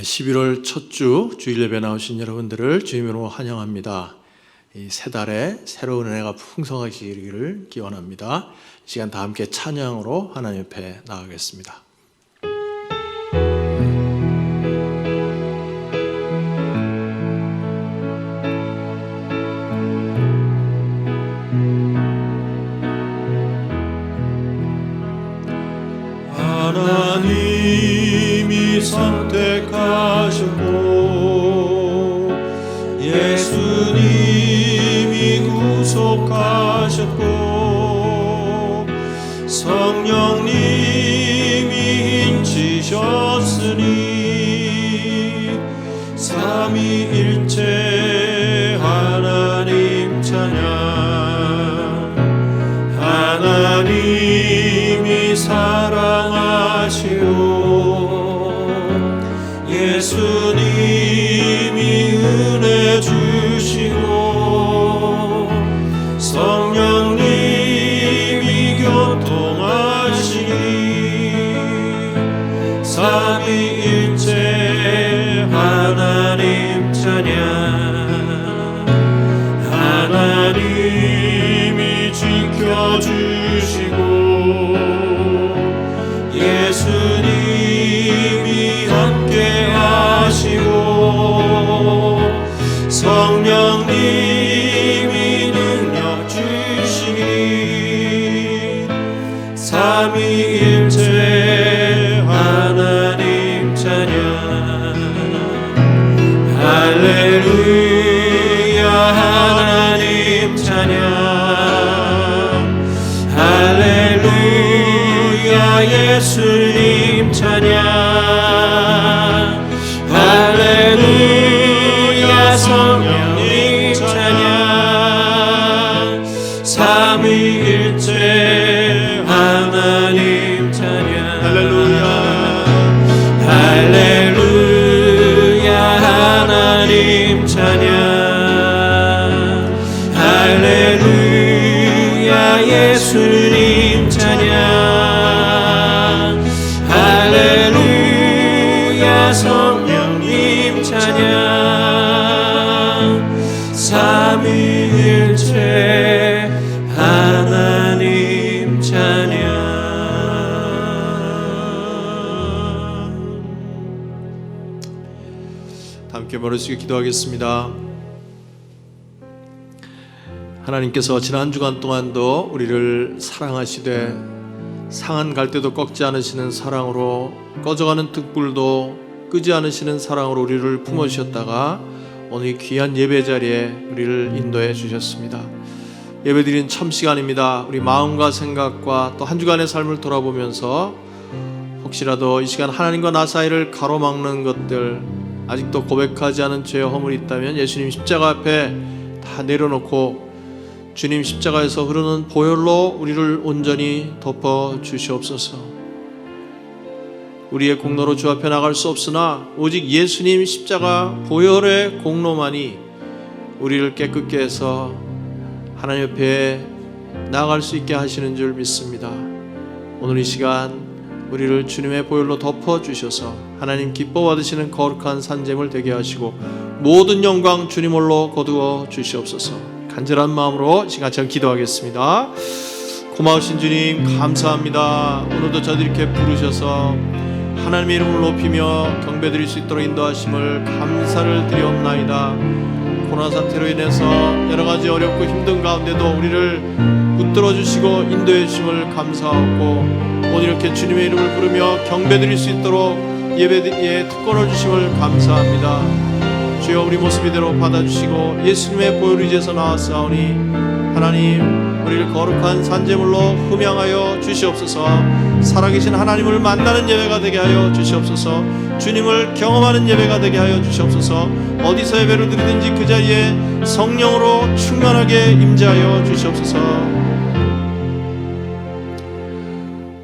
11월 첫 주 주일 예배 나오신 여러분들을 주님으로 환영합니다. 이 새 달에 새로운 은혜가 풍성하시기를 기원합니다. 이 시간 다 함께 찬양으로 하나님 옆에 나가겠습니다. 하나님이 선택하셨고 예수님이 구속하셨고 성령님이 인치셨으니 삼위일체 하나님 찬양. 하나님이 사랑하시오 예수님이 은혜 주시고 성령님이 교통하시니 삼위일체 하나님 찬양. 하나님이 지켜주시고 예수님이 함께 하시고 성령님이 능력 주시니 삼위일체 하나님 찬양. 할렐루야 하나님 찬양. 할렐루야 예수님 찬양. 할렐루야 성령님 찬양. 삼위일체 하나님 찬양. 할렐루야 할렐루야 하나님 찬양. 할렐루야 예수님 찬양. 할렐루야 성령님 찬양. 삼위일체 하나님 찬양. 함께 머리숙여 기도하겠습니다. 하나님께서 지난 주간 동안도 우리를 사랑하시되 상한 갈대도 꺾지 않으시는 사랑으로 꺼져가는 등불도 끄지 않으시는 사랑으로 우리를 품어주셨다가 오늘 이 귀한 예배 자리에 우리를 인도해 주셨습니다. 예배드린 참 시간입니다. 우리 마음과 생각과 또 한 주간의 삶을 돌아보면서 혹시라도 이 시간 하나님과 나 사이를 가로막는 것들, 아직도 고백하지 않은 죄와 허물이 있다면 예수님 십자가 앞에 다 내려놓고 주님 십자가에서 흐르는 보혈로 우리를 온전히 덮어 주시옵소서. 우리의 공로로 주 앞에 나갈 수 없으나 오직 예수님 십자가 보혈의 공로만이 우리를 깨끗게 해서 하나님 옆에 나아갈 수 있게 하시는 줄 믿습니다. 오늘 이 시간 우리를 주님의 보혈로 덮어주셔서 하나님 기뻐 받으시는 거룩한 산재물 되게 하시고 모든 영광 주님 홀로 거두어 주시옵소서. 간절한 마음으로 시간처럼 기도하겠습니다. 고마우신 주님 감사합니다. 오늘도 저들 이렇게 부르셔서 하나님의 이름을 높이며 경배드릴 수 있도록 인도하심을 감사를 드리옵나이다. 코로나 사태로 인해서 여러가지 어렵고 힘든 가운데도 우리를 붙들어 주시고 인도해 주심을 감사하고 오늘 이렇게 주님의 이름을 부르며 경배드릴 수 있도록 예배에 특권을 주심을 감사합니다. 주여 우리 모습 이대로 받아주시고 예수님의 보혈 의지에서 나왔사오니 하나님 우리를 거룩한 산제물로 흠양하여 주시옵소서. 살아계신 하나님을 만나는 예배가 되게 하여 주시옵소서. 주님을 경험하는 예배가 되게 하여 주시옵소서. 어디서 예배를 드리든지 그 자리에 성령으로 충만하게 임재하여 주시옵소서.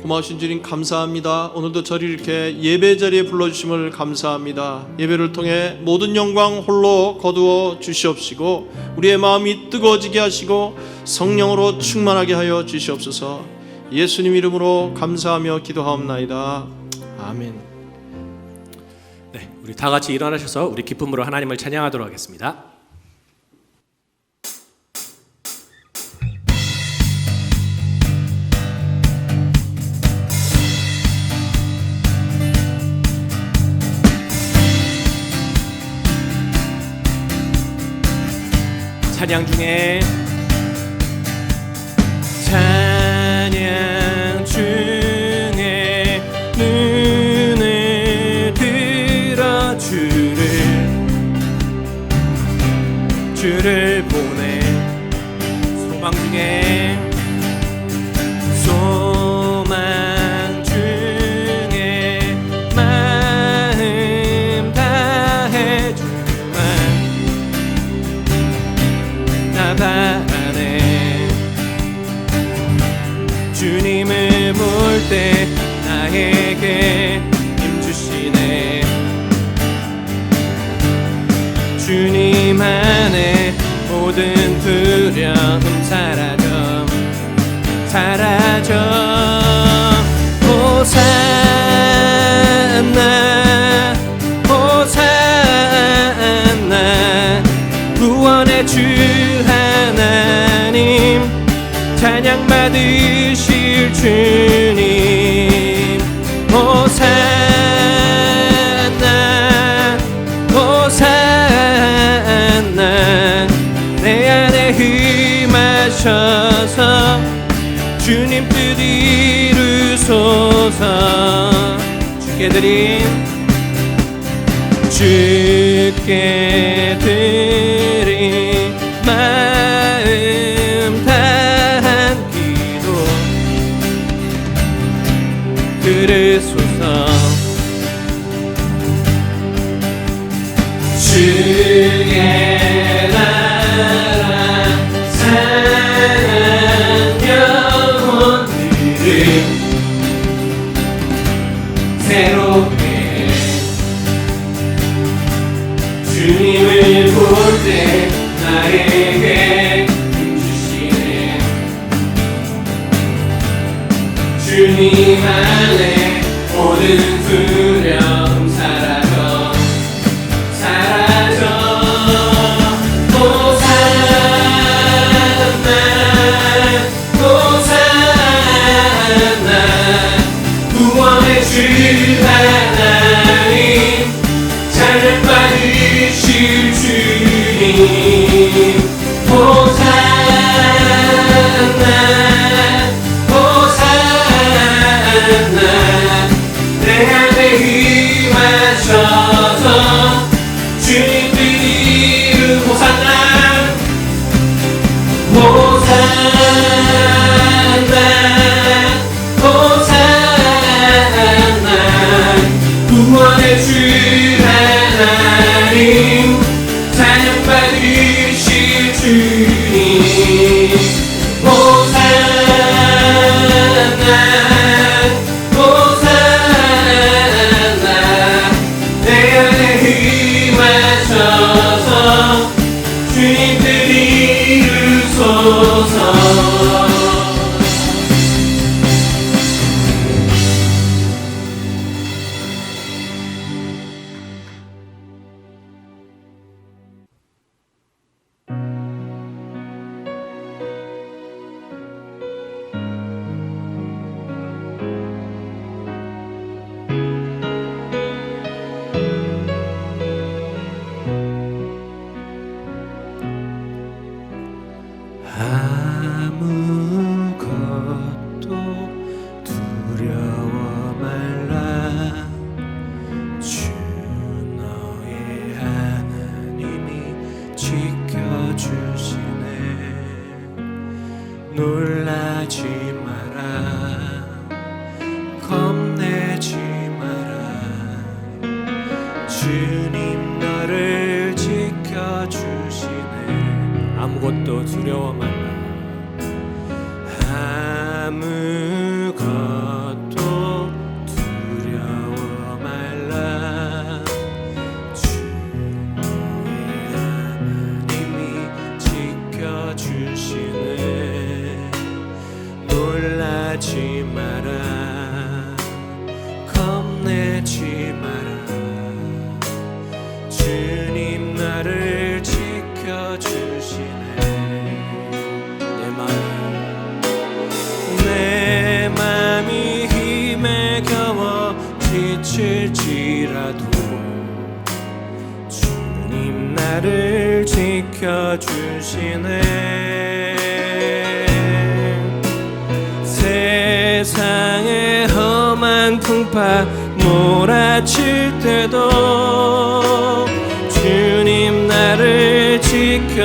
고마우신 주님 감사합니다. 오늘도 저를 이렇게 예배 자리에 불러주심을 감사합니다. 예배를 통해 모든 영광 홀로 거두어 주시옵시고 우리의 마음이 뜨거워지게 하시고 성령으로 충만하게 하여 주시옵소서. 예수님 이름으로 감사하며 기도하옵나이다. 아멘. 네, 우리 다 같이 일어나셔서 우리 기쁨으로 하나님을 찬양하도록 하겠습니다. 찬양 중에 눈을 들어 주를 보내 소망 중에 마음 다해 주만 나 바라네 주님을 볼 때 나에게 힘주시네 주님 안에 모든 두려움 사라져 호산나 호산나 구원의 주 하나님 찬양 받으실 주님 호산나 호산나 내 안에 임하셔서 주님 뜻 이루소서 주께 드린 마음 다한 기도 들으소서 주의 나라 사는 영혼들을 새롭게 주님을 볼 때 나에게 힘주시네 주님 안에 모든 두려움 사라져 구원의 주 하나님 찬양 받으실 주님 호산나 호산나 내 안에 임하셔서 주님 뜻 이루 호산나 구원의 주 하나님 찬양 받으실 주님 호산나 호산나 내 안에 임하셔서 주님 뜻 이루소서 지칠지라도 주님 나를 지켜주시네. 세상의 험한 풍파 몰아칠 때도 주님 나를 지켜주시네.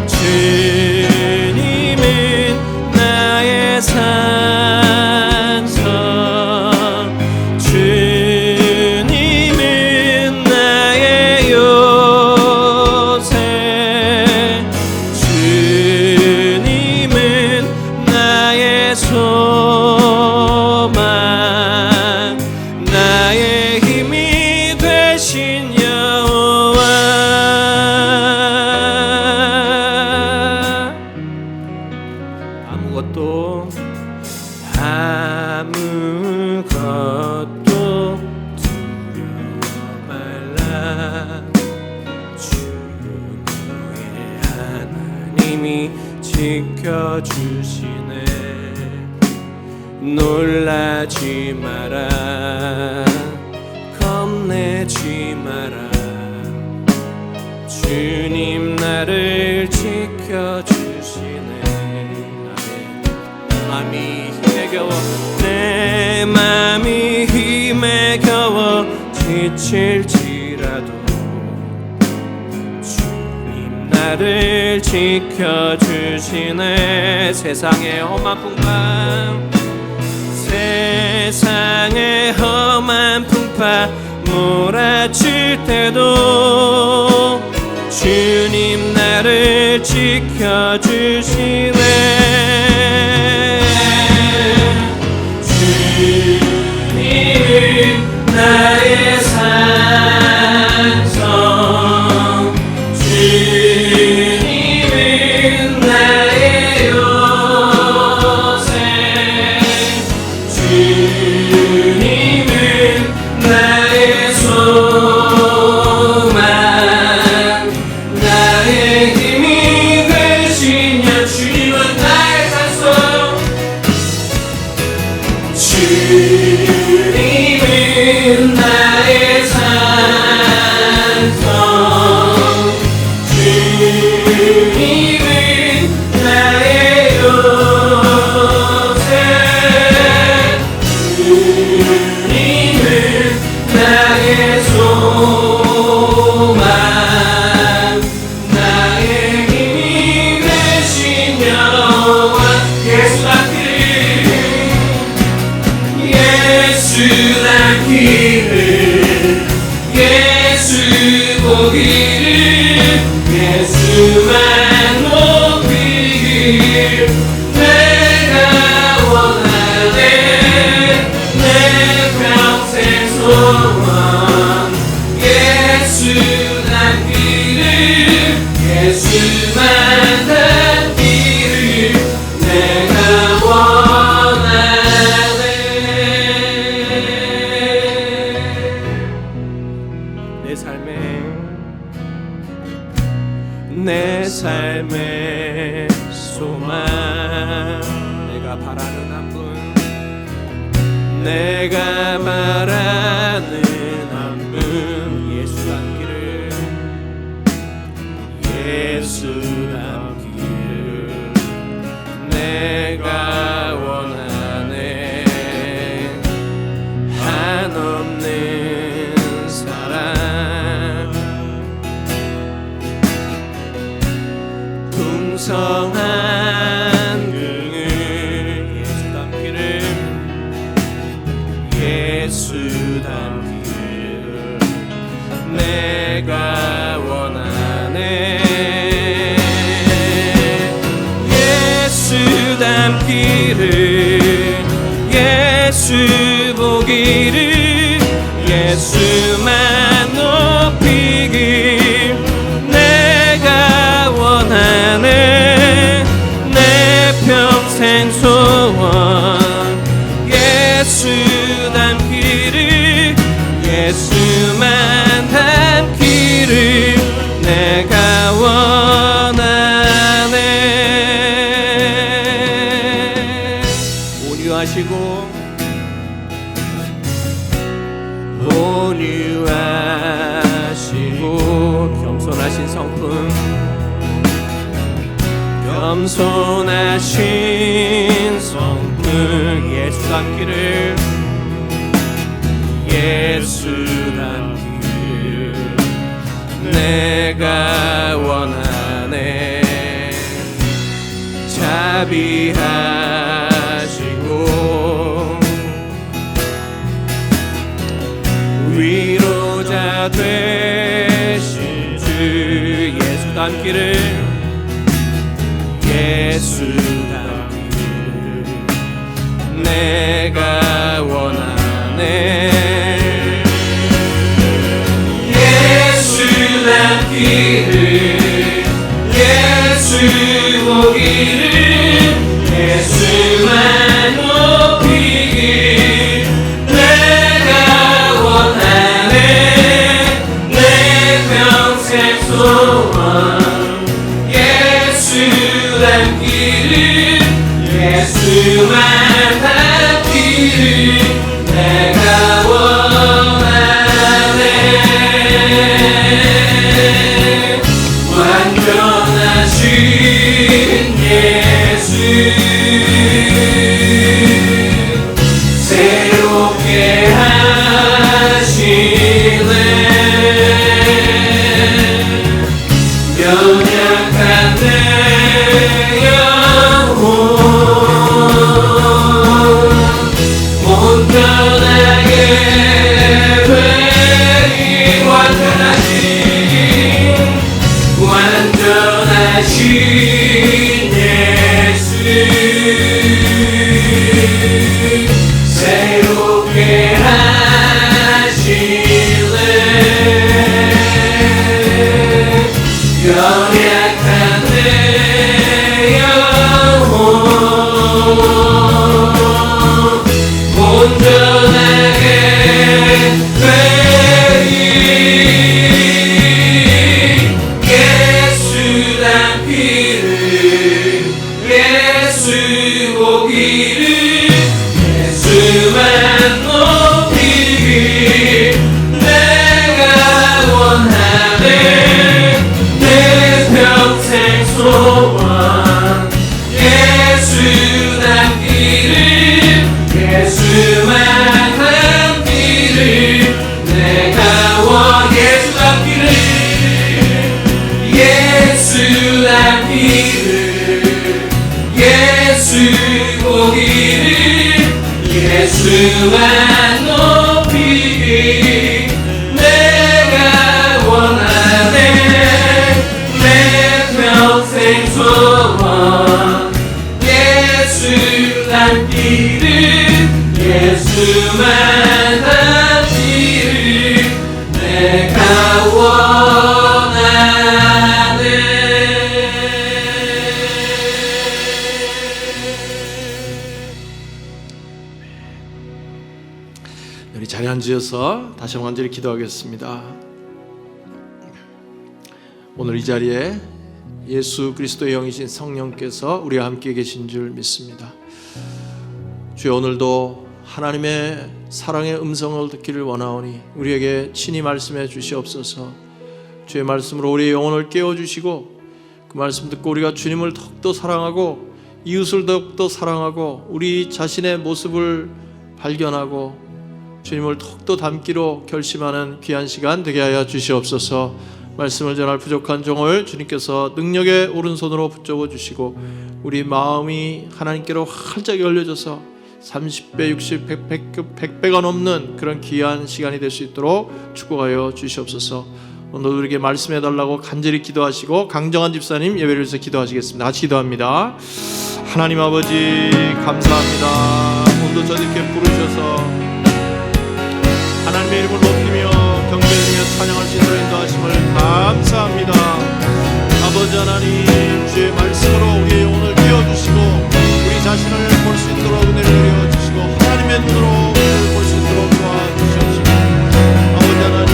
주님은 나의 산성, 주님은 나의 요새, 주님은 나의 소망, 나의 힘이 되신 여호와. 아무것도 두려워 말라. 주의 하나님이 지켜주시네. 놀라지 마라, 겁내지 마라. 주님 나를 지켜주시네. 맘이 힘에 겨워, 내 맘이 힘에 겨워 지칠지라도 주님 나를 지켜주시네. 세상의 험한 풍파, 세상의 험한 풍파 몰아칠 때도 주님 나를 지켜주시네. 주님은 나의 산성, 주님은 나의 요새, 주님은 나의 소망, 나의 힘이 되신 여. 주님은 나의 산성, 주님은 나의 산성, 주님은 나의 요새, 주님은 나의 소망, 나의 힘이 되신 여호와. 예수답기를, 예수 보기를, 예수만 높이길 내가 원하네. 내 평생 소원 예수답기를, 예수만 닮기를 내가 원하네. 내 삶의 소망, 내가 바라는 한 분, 내가 바라는 한 분. 예수 닮기를, 예수 닮기를 내가 원하네. 한없는 사랑, 풍성한 긍을, 예수 닮기를, 예수 닮기를 내가 원하네. 예수 닮기를, 예수 보기를, 예수만 높이길 내가 원하네. 내 평생 소원 예수 닮기를, 예수만 닮기를 내가 원하네. 온유하시고 겸손하신 성품, 겸손하신 성품, 예수 닮기를, 예수 닮기를 내가 원하네. 자비하시고 위로자 되신 주, 예수 닮기를, 예수 닮기를 내가 원하네. 예수 닮기를, 예수 보기를, 예수만 높이길 내가 원하네. 내 평생 소원 예수 닮기를, 예수만 닮기를 내가 원하네. 완전하신 예수, 새롭게 하시네. 연약한 내 영혼 온전하게 되리. 완전하신 예수, 새롭게 하시네. 연약한 내 영혼 온전하게 되리. 예수 닮기를, 예수 보기를, 예수만 높이길 내가 원하네. 내 평생 소원 예수 닮기를, 예수만 닮기를 내가 예수 닮기를, 예수 닮기를, 예수 보기를, 예수만 높이길 내가 원하네. 내 평생 소원 예수 닮기를, 예수만 닮기를 내가 원하네. 우리 자리에 앉으셔서 다시 한번 간절히 기도하겠습니다. 오늘 이 자리에 예수 그리스도의 영이신 성령께서 우리와 함께 계신 줄 믿습니다. 주여, 오늘도 하나님의 사랑의 음성을 듣기를 원하오니 우리에게 친히 말씀해 주시옵소서. 주의 말씀으로 우리의 영혼을 깨워주시고 그 말씀 듣고 우리가 주님을 더욱더 사랑하고 이웃을 더욱더 사랑하고 우리 자신의 모습을 발견하고 주님을 더욱더 닮기로 결심하는 귀한 시간 되게 하여 주시옵소서. 말씀을 전할 부족한 종을 주님께서 능력의 오른손으로 붙잡아 주시고 우리 마음이 하나님께로 활짝 열려져서 30배, 60, 100배가 넘는 그런 귀한 시간이 될 수 있도록 축복하여 주시옵소서. 오늘 우리에게 말씀해 달라고 간절히 기도하시고 강정한 집사님 예배를 위해서 기도하시겠습니다. 같이 기도합니다. 하나님 아버지 감사합니다. 오늘도 저들께 부르셔서 하나님의 이름을 높이며 경배드리며 찬양할 수 있도록 인도하심을 감사합니다. 아버지 하나님, 주의 말씀으로 우리의 영혼을 깨워주시고 우리 자신을 볼 수 있도록 은혜를 내려주시고 하나님의 눈으로 우리를 볼 수 있도록 도와주시옵시고 아버지 하나님,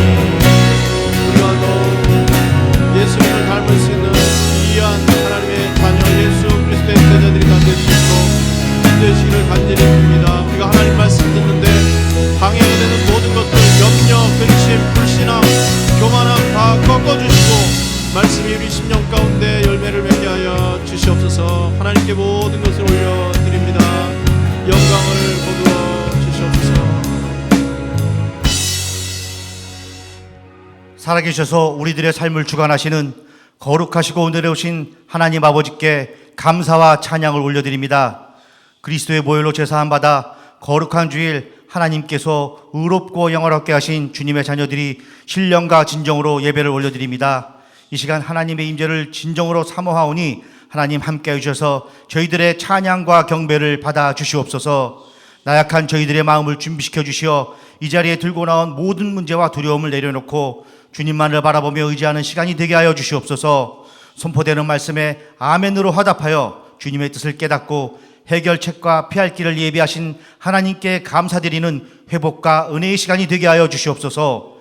우리가 더 예수님을 닮을 수 있는 귀한 하나님의 자녀 예수 그리스도의 제자들이 다 될 수 있도록 인도하시기를 간절히 빕니다. 살아계셔서 우리들의 삶을 주관하시는 거룩하시고 은혜로우신 하나님 아버지께 감사와 찬양을 올려드립니다. 그리스도의 보혈로 제사함 받아 거룩한 주일 하나님께서 의롭고 영화롭게 하신 주님의 자녀들이 신령과 진정으로 예배를 올려드립니다. 이 시간 하나님의 임재를 진정으로 사모하오니 하나님 함께 해주셔서 저희들의 찬양과 경배를 받아 주시옵소서. 나약한 저희들의 마음을 준비시켜 주시어 이 자리에 들고 나온 모든 문제와 두려움을 내려놓고 주님만을 바라보며 의지하는 시간이 되게 하여 주시옵소서. 선포되는 말씀에 아멘으로 화답하여 주님의 뜻을 깨닫고 해결책과 피할 길을 예비하신 하나님께 감사드리는 회복과 은혜의 시간이 되게 하여 주시옵소서.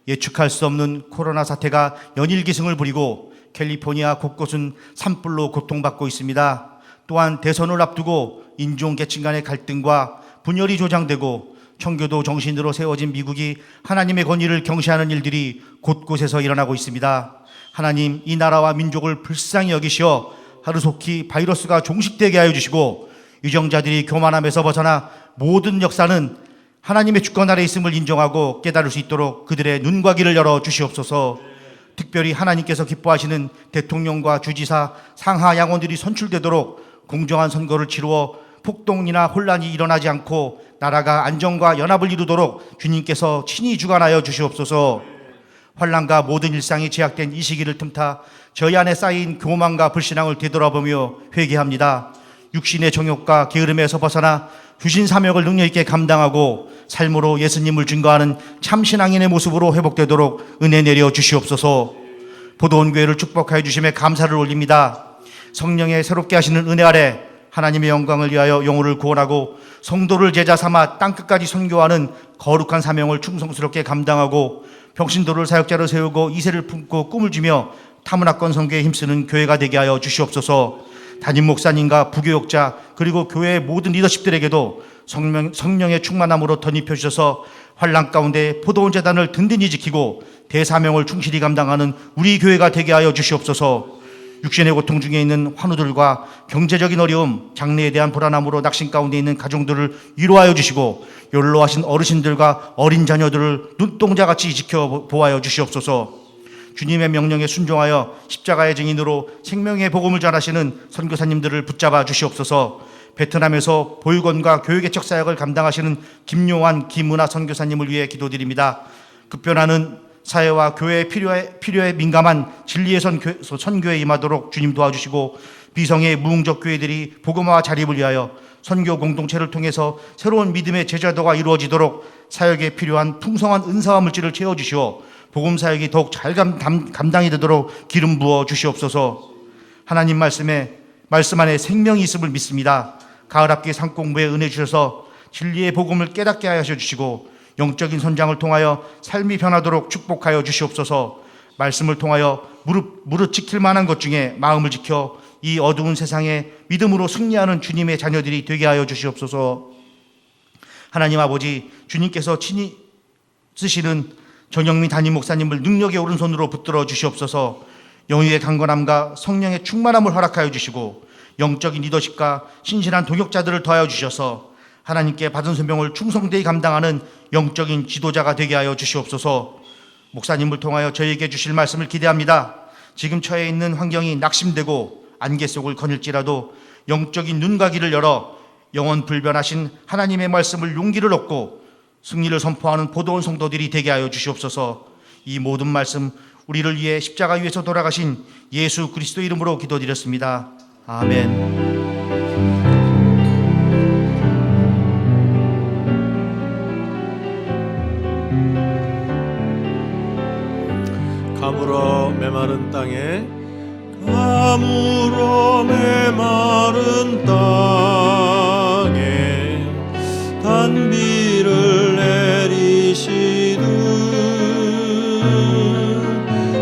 예측할 수 없는 코로나 사태가 연일기승을 부리고 캘리포니아 곳곳은 산불로 고통받고 있습니다. 또한 대선을 앞두고 인종계층 간의 갈등과 분열이 조장되고 청교도 정신으로 세워진 미국이 하나님의 권위를 경시하는 일들이 곳곳에서 일어나고 있습니다. 하나님, 이 나라와 민족을 불쌍히 여기시어 하루속히 바이러스가 종식되게 하여 주시고 유정자들이 교만함에서 벗어나 모든 역사는 하나님의 주권 아래 있음을 인정하고 깨달을 수 있도록 그들의 눈과 귀를 열어 주시옵소서. 특별히 하나님께서 기뻐하시는 대통령과 주지사, 상하 양원들이 선출되도록 공정한 선거를 치루어 폭동이나 혼란이 일어나지 않고 나라가 안정과 연합을 이루도록 주님께서 친히 주관하여 주시옵소서. 환난과 모든 일상이 제약된 이 시기를 틈타 저희 안에 쌓인 교만과 불신앙을 되돌아보며 회개합니다. 육신의 정욕과 게으름에서 벗어나 주신 사명을 능력 있게 감당하고 삶으로 예수님을 증거하는 참신앙인의 모습으로 회복되도록 은혜 내려 주시옵소서. 보도원 교회를 축복하여 주심에 감사를 올립니다. 성령의 새롭게 하시는 은혜 아래 하나님의 영광을 위하여 영혼을 구원하고 성도를 제자 삼아 땅끝까지 선교하는 거룩한 사명을 충성스럽게 감당하고 병신도를 사역자로 세우고 이세를 품고 꿈을 주며 타문화권 선교에 힘쓰는 교회가 되게 하여 주시옵소서. 담임 목사님과 부교역자 그리고 교회의 모든 리더십들에게도 성령의 충만함으로 덧입혀 주셔서 환난 가운데 포도원 재단을 든든히 지키고 대사명을 충실히 감당하는 우리 교회가 되게 하여 주시옵소서. 육신의 고통 중에 있는 환우들과 경제적인 어려움, 장래에 대한 불안함으로 낙심 가운데 있는 가정들을 위로하여 주시고 연로하신 어르신들과 어린 자녀들을 눈동자같이 지켜 보호하여 주시옵소서. 주님의 명령에 순종하여 십자가의 증인으로 생명의 복음을 전하시는 선교사님들을 붙잡아 주시옵소서. 베트남에서 보육원과 교육개척 사역을 감당하시는 김용환, 김문아 선교사님을 위해 기도드립니다. 급변하는 사회와 교회의 필요에 민감한 진리의 선교에 임하도록 주님 도와주시고 비성의 무응적 교회들이 복음화와 자립을 위하여 선교 공동체를 통해서 새로운 믿음의 제자도가 이루어지도록 사역에 필요한 풍성한 은사와 물질을 채워주시오 복음 사역이 더욱 잘 감당이 되도록 기름 부어 주시옵소서. 하나님 말씀 안에 생명이 있음을 믿습니다. 가을 앞기 상공부에 은혜 주셔서 진리의 복음을 깨닫게 하여 주시고 영적인 선장을 통하여 삶이 변하도록 축복하여 주시옵소서. 말씀을 통하여 무릇 지킬 만한 것 중에 마음을 지켜 이 어두운 세상에 믿음으로 승리하는 주님의 자녀들이 되게 하여 주시옵소서. 하나님 아버지, 주님께서 친히 쓰시는 정영민 담임 목사님을 능력의 오른손으로 붙들어 주시옵소서. 영유의 강건함과 성령의 충만함을 허락하여 주시고 영적인 리더십과 신실한 동역자들을 더하여 주셔서 하나님께 받은 소명을 충성되이 감당하는 영적인 지도자가 되게 하여 주시옵소서. 목사님을 통하여 저희에게 주실 말씀을 기대합니다. 지금 처해 있는 환경이 낙심되고 안개 속을 거닐지라도 영적인 눈과 귀를 열어 영원 불변하신 하나님의 말씀을 용기를 얻고 승리를 선포하는 포도원 성도들이 되게 하여 주시옵소서. 이 모든 말씀 우리를 위해 십자가 위에서 돌아가신 예수 그리스도 이름으로 기도드렸습니다. 아멘. 가물어 메마른 땅에 가물어 메마른 땅에 단비를 내리시듯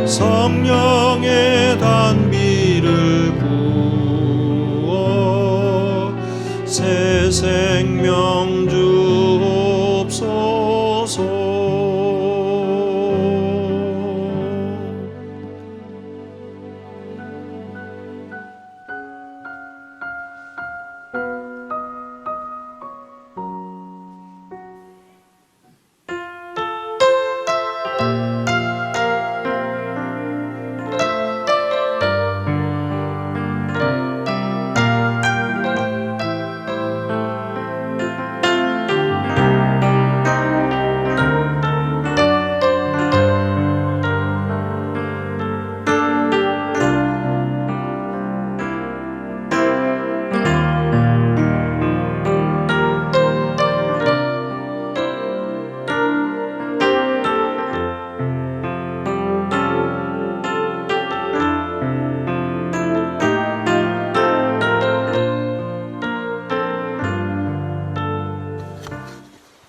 성령의 단비를 부어 새 생명 주옵소서.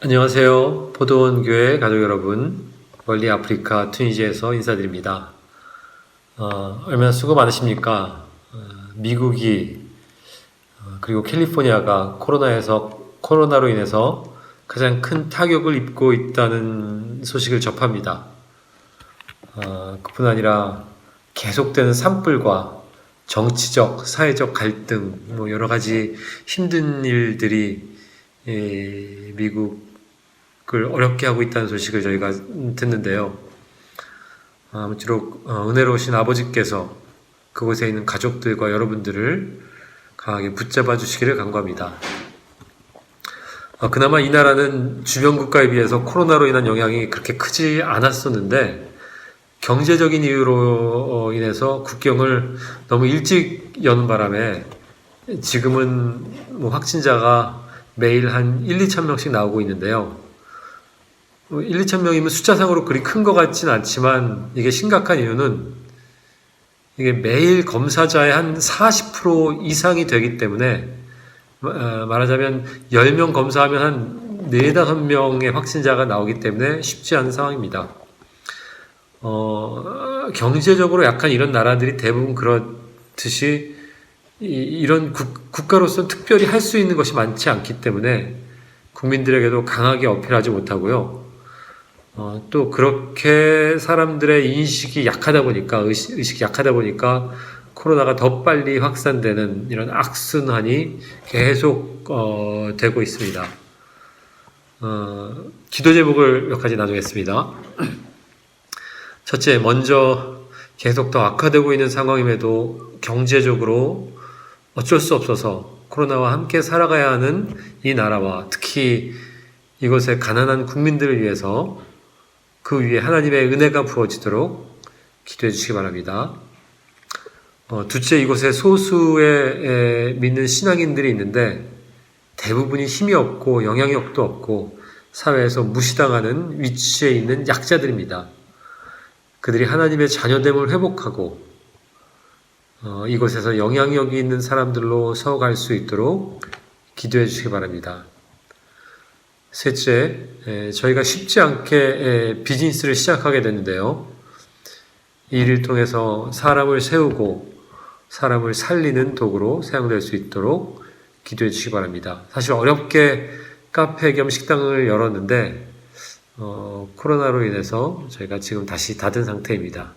안녕하세요. 포도원 교회 가족 여러분, 멀리 아프리카 튀니지에서 인사드립니다. 얼마나 수고 많으십니까? 미국이 그리고 캘리포니아가 코로나로 인해서 가장 큰 타격을 입고 있다는 소식을 접합니다. 그뿐 아니라 계속되는 산불과 정치적, 사회적 갈등, 여러 가지 힘든 일들이 미국을 어렵게 하고 있다는 소식을 저희가 듣는데요. 아무쪼록 은혜로우신 아버지께서 그곳에 있는 가족들과 여러분들을 강하게 붙잡아 주시기를 간구합니다. 그나마 이 나라는 주변 국가에 비해서 코로나로 인한 영향이 그렇게 크지 않았었는데 경제적인 이유로 인해서 국경을 너무 일찍 여는 바람에 지금은 확진자가 매일 한 1, 2천 명씩 나오고 있는데요. 1, 2천 명이면 숫자상으로 그리 큰 것 같지는 않지만 이게 심각한 이유는 이게 매일 검사자의 한 40% 이상이 되기 때문에 말하자면 10명 검사하면 한 4, 5명의 확진자가 나오기 때문에 쉽지 않은 상황입니다. 경제적으로 약간 이런 나라들이 대부분 그렇듯이 이런 국가로서는 특별히 할 수 있는 것이 많지 않기 때문에 국민들에게도 강하게 어필하지 못하고요. 또 그렇게 사람들의 인식이 약하다 보니까, 의식이 약하다 보니까 코로나가 더 빨리 확산되는 이런 악순환이 계속 되고 있습니다. 기도 제목을 몇 가지 나누겠습니다. 첫째, 먼저 계속 더 악화되고 있는 상황임에도 경제적으로 어쩔 수 없어서 코로나와 함께 살아가야 하는 이 나라와 특히 이곳의 가난한 국민들을 위해서 그 위에 하나님의 은혜가 부어지도록 기도해 주시기 바랍니다. 둘째, 이곳에 소수의 믿는 신앙인들이 있는데 대부분이 힘이 없고 영향력도 없고 사회에서 무시당하는 위치에 있는 약자들입니다. 그들이 하나님의 자녀됨을 회복하고 이곳에서 영향력이 있는 사람들로 서갈 수 있도록 기도해 주시기 바랍니다. 셋째, 저희가 쉽지 않게 비즈니스를 시작하게 됐는데요. 이 일을 통해서 사람을 세우고 사람을 살리는 도구로 사용될 수 있도록 기도해 주시기 바랍니다. 사실 어렵게 카페 겸 식당을 열었는데 코로나로 인해서 저희가 지금 다시 닫은 상태입니다.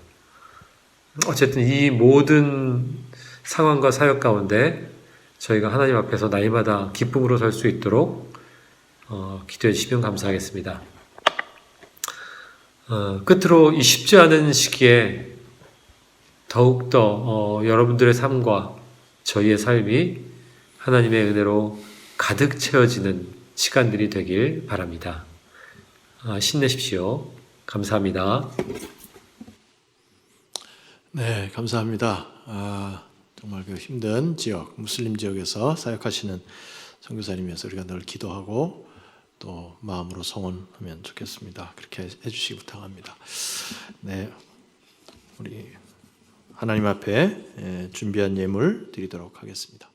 어쨌든 이 모든 상황과 사역 가운데 저희가 하나님 앞에서 날마다 기쁨으로 설 수 있도록 기도해 주시면 감사하겠습니다. 끝으로 이 쉽지 않은 시기에 더욱더 여러분들의 삶과 저희의 삶이 하나님의 은혜로 가득 채워지는 시간들이 되길 바랍니다. 힘내십시오. 감사합니다. 네, 감사합니다. 정말 그 힘든 지역, 무슬림 지역에서 사역하시는 선교사님에서 우리가 늘 기도하고 또 마음으로 성원하면 좋겠습니다. 그렇게 해주시기 부탁합니다. 네, 우리 하나님 앞에 준비한 예물 드리도록 하겠습니다.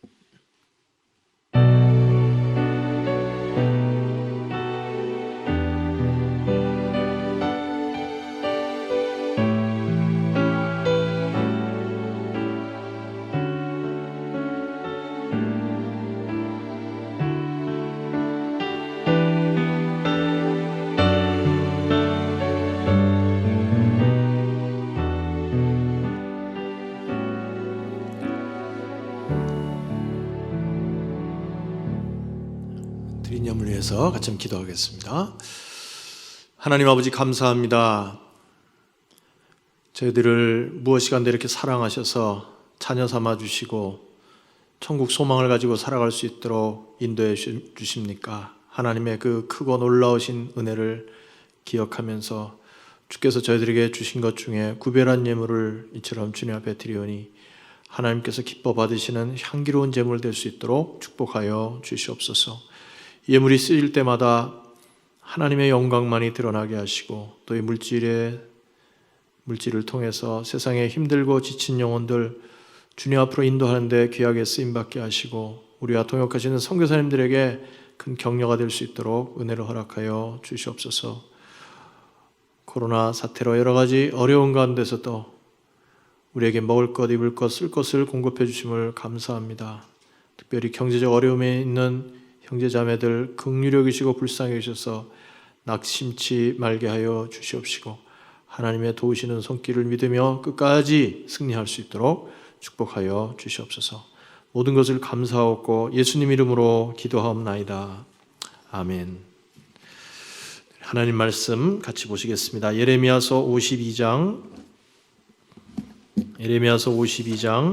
드린 예물 위해서 같이 기도하겠습니다. 하나님 아버지 감사합니다. 저희들을 무엇이간데 이렇게 사랑하셔서 자녀 삼아 주시고 천국 소망을 가지고 살아갈 수 있도록 인도해 주십니까? 하나님의 그 크고 놀라우신 은혜를 기억하면서 주께서 저희들에게 주신 것 중에 구별한 예물을 이처럼 주님 앞에 드리오니 하나님께서 기뻐 받으시는 향기로운 제물 될 수 있도록 축복하여 주시옵소서. 예물이 쓰일 때마다 하나님의 영광만이 드러나게 하시고 또 이 물질을 통해서 세상에 힘들고 지친 영혼들 주님 앞으로 인도하는 데 귀하게 쓰임받게 하시고 우리와 동역하시는 선교사님들에게 큰 격려가 될 수 있도록 은혜를 허락하여 주시옵소서. 코로나 사태로 여러 가지 어려운 가운데서도 우리에게 먹을 것, 입을 것, 쓸 것을 공급해 주심을 감사합니다. 특별히 경제적 어려움에 있는 형제자매들 긍휼히 여기시고 불쌍히 여기셔서 낙심치 말게 하여 주시옵시고 하나님의 도우시는 손길을 믿으며 끝까지 승리할 수 있도록 축복하여 주시옵소서. 모든 것을 감사하고 예수님 이름으로 기도하옵나이다. 아멘. 하나님 말씀 같이 보시겠습니다. 예레미야서 52장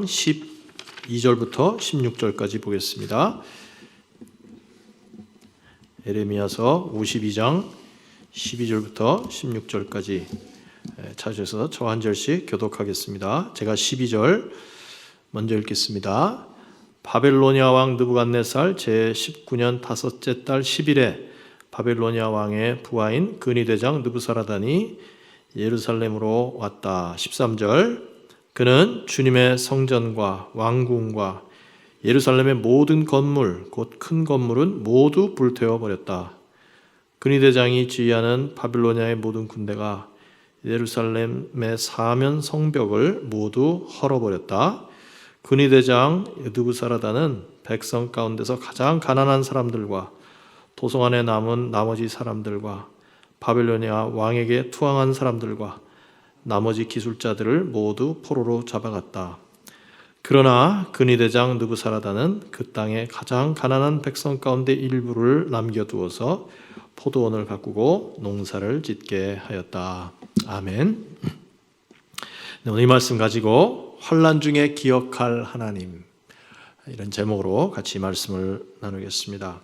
12절부터 16절까지 보겠습니다. 예레미야서 52장 12절부터 16절까지 찾으셔서 저 한 절씩 교독하겠습니다. 제가 12절 먼저 읽겠습니다. 바벨로니아 왕 느부갓네살 제19년 다섯째 달 10일에 바벨로니아 왕의 부하인 근위대장 느부사라단이 예루살렘으로 왔다. 13절 그는 주님의 성전과 왕궁과 예루살렘의 모든 건물 곧 큰 건물은 모두 불태워 버렸다. 근위대장이 지휘하는 바빌로니아의 모든 군대가 예루살렘의 사면 성벽을 모두 헐어버렸다. 근위대장 느부사라단은 백성 가운데서 가장 가난한 사람들과 도성 안에 남은 나머지 사람들과 바빌로니아 왕에게 투항한 사람들과 나머지 기술자들을 모두 포로로 잡아갔다. 그러나 근위대장 느부사라단은 그 땅의 가장 가난한 백성 가운데 일부를 남겨두어서 포도원을 가꾸고 농사를 짓게 하였다. 아멘. 오늘 이 말씀 가지고 환난 중에 기억할 하나님, 이런 제목으로 같이 말씀을 나누겠습니다.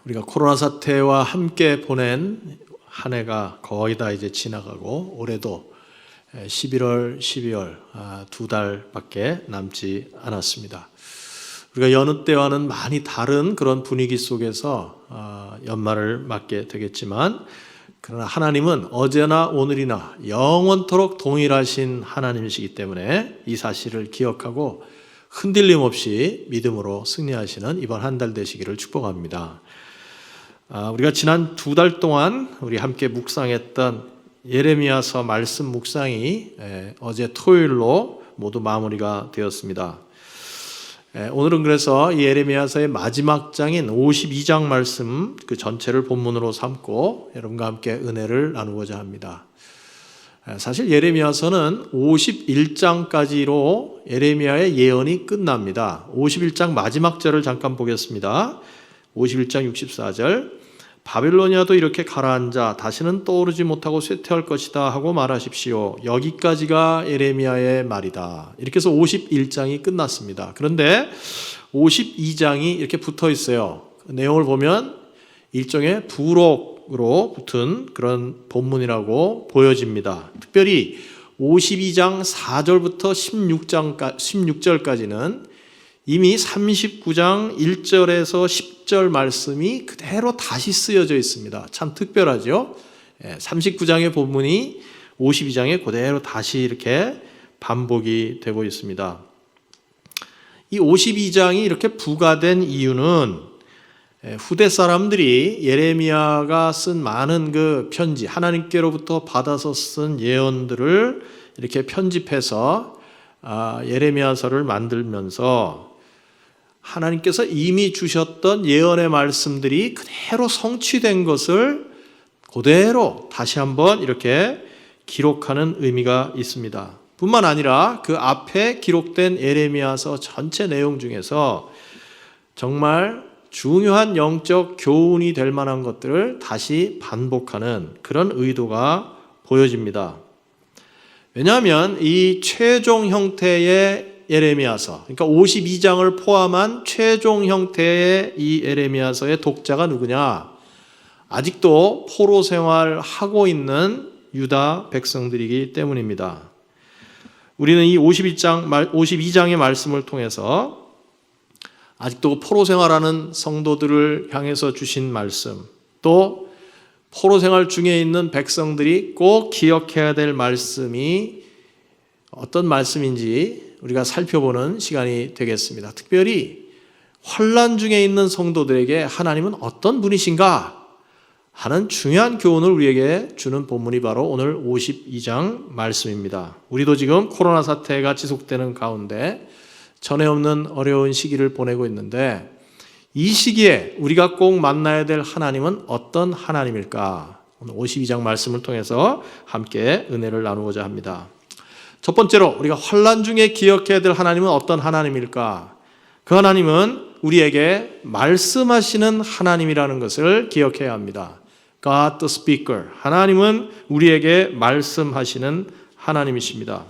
우리가 코로나 사태와 함께 보낸 한 해가 거의 다 이제 지나가고 올해도 11월, 12월 두 달밖에 남지 않았습니다. 우리가 여느 때와는 많이 다른 그런 분위기 속에서 연말을 맞게 되겠지만 그러나 하나님은 어제나 오늘이나 영원토록 동일하신 하나님이시기 때문에 이 사실을 기억하고 흔들림 없이 믿음으로 승리하시는 이번 한 달 되시기를 축복합니다. 우리가 지난 두 달 동안 우리 함께 묵상했던 예레미야서 말씀 묵상이 어제 토요일로 모두 마무리가 되었습니다. 오늘은 그래서 이 예레미야서의 마지막 장인 52장 말씀 그 전체를 본문으로 삼고 여러분과 함께 은혜를 나누고자 합니다. 사실 예레미야서는 51장까지로 예레미야의 예언이 끝납니다. 51장 마지막 절을 잠깐 보겠습니다. 51장 64절 바빌로니아도 이렇게 가라앉아 다시는 떠오르지 못하고 쇠퇴할 것이다 하고 말하십시오. 여기까지가 예레미야의 말이다. 이렇게 해서 51장이 끝났습니다. 그런데 52장이 이렇게 붙어 있어요. 내용을 보면 일종의 부록으로 붙은 그런 본문이라고 보여집니다. 특별히 52장 4절부터 16절까지는 이미 39장 1절에서 10절 말씀이 그대로 다시 쓰여져 있습니다. 참 특별하죠. 39장의 본문이 52장에 그대로 다시 이렇게 반복이 되고 있습니다. 이 52장이 이렇게 부과된 이유는 후대 사람들이 예레미야가 쓴 많은 그 편지, 하나님께로부터 받아서 쓴 예언들을 이렇게 편집해서 예레미야서를 만들면서 하나님께서 이미 주셨던 예언의 말씀들이 그대로 성취된 것을 그대로 다시 한번 이렇게 기록하는 의미가 있습니다. 뿐만 아니라 그 앞에 기록된 예레미야서 전체 내용 중에서 정말 중요한 영적 교훈이 될 만한 것들을 다시 반복하는 그런 의도가 보여집니다. 왜냐하면 이 최종 형태의 예레미야서, 그러니까 52장을 포함한 최종 형태의 이 예레미야서의 독자가 누구냐? 아직도 포로 생활하고 있는 유다 백성들이기 때문입니다. 우리는 이 52장의 말씀을 통해서 아직도 포로 생활하는 성도들을 향해서 주신 말씀, 또 포로 생활 중에 있는 백성들이 꼭 기억해야 될 말씀이 어떤 말씀인지 우리가 살펴보는 시간이 되겠습니다. 특별히 환난 중에 있는 성도들에게 하나님은 어떤 분이신가 하는 중요한 교훈을 우리에게 주는 본문이 바로 오늘 52장 말씀입니다. 우리도 지금 코로나 사태가 지속되는 가운데 전에 없는 어려운 시기를 보내고 있는데 이 시기에 우리가 꼭 만나야 될 하나님은 어떤 하나님일까? 오늘 52장 말씀을 통해서 함께 은혜를 나누고자 합니다. 첫 번째로 우리가 환난 중에 기억해야 될 하나님은 어떤 하나님일까? 그 하나님은 우리에게 말씀하시는 하나님이라는 것을 기억해야 합니다. God the Speaker. 하나님은 우리에게 말씀하시는 하나님이십니다.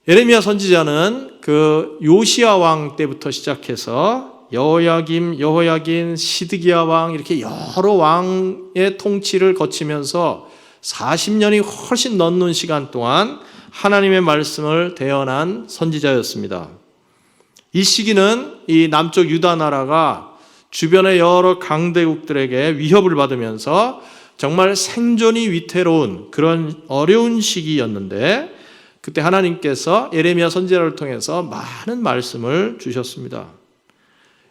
예레미야 선지자는 그 요시야 왕 때부터 시작해서 여호야김, 시드기야 왕 이렇게 여러 왕의 통치를 거치면서 40년이 훨씬 넘는 시간 동안 하나님의 말씀을 대언한 선지자였습니다. 이 시기는 이 남쪽 유다 나라가 주변의 여러 강대국들에게 위협을 받으면서 정말 생존이 위태로운 그런 어려운 시기였는데 그때 하나님께서 예레미야 선지자를 통해서 많은 말씀을 주셨습니다.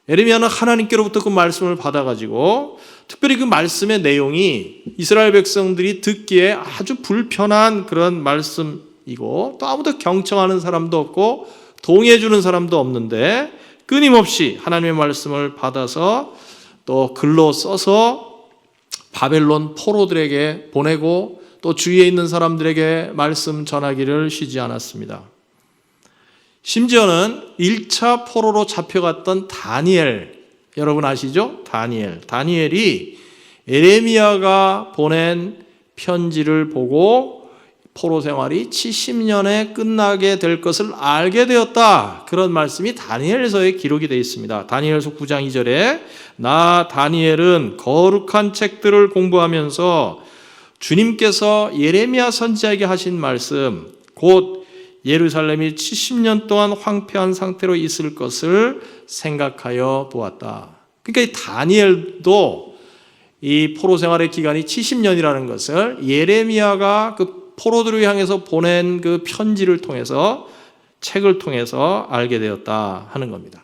예레미야는 하나님께로부터 그 말씀을 받아가지고 특별히 그 말씀의 내용이 이스라엘 백성들이 듣기에 아주 불편한 그런 말씀이고 또 아무도 경청하는 사람도 없고 동의해주는 사람도 없는데 끊임없이 하나님의 말씀을 받아서 또 글로 써서 바벨론 포로들에게 보내고 또 주위에 있는 사람들에게 말씀 전하기를 쉬지 않았습니다. 심지어는 1차 포로로 잡혀갔던 다니엘, 여러분 아시죠? 다니엘이 예레미야가 보낸 편지를 보고 포로 생활이 70년에 끝나게 될 것을 알게 되었다. 그런 말씀이 다니엘서에 기록이 되어 있습니다. 다니엘서 9장 2절에 나 다니엘은 거룩한 책들을 공부하면서 주님께서 예레미야 선지자에게 하신 말씀 곧 예루살렘이 70년 동안 황폐한 상태로 있을 것을 생각하여 보았다. 그러니까 이 다니엘도 이 포로 생활의 기간이 70년이라는 것을 예레미야가 그 포로들을 향해서 보낸 그 편지를 통해서 책을 통해서 알게 되었다 하는 겁니다.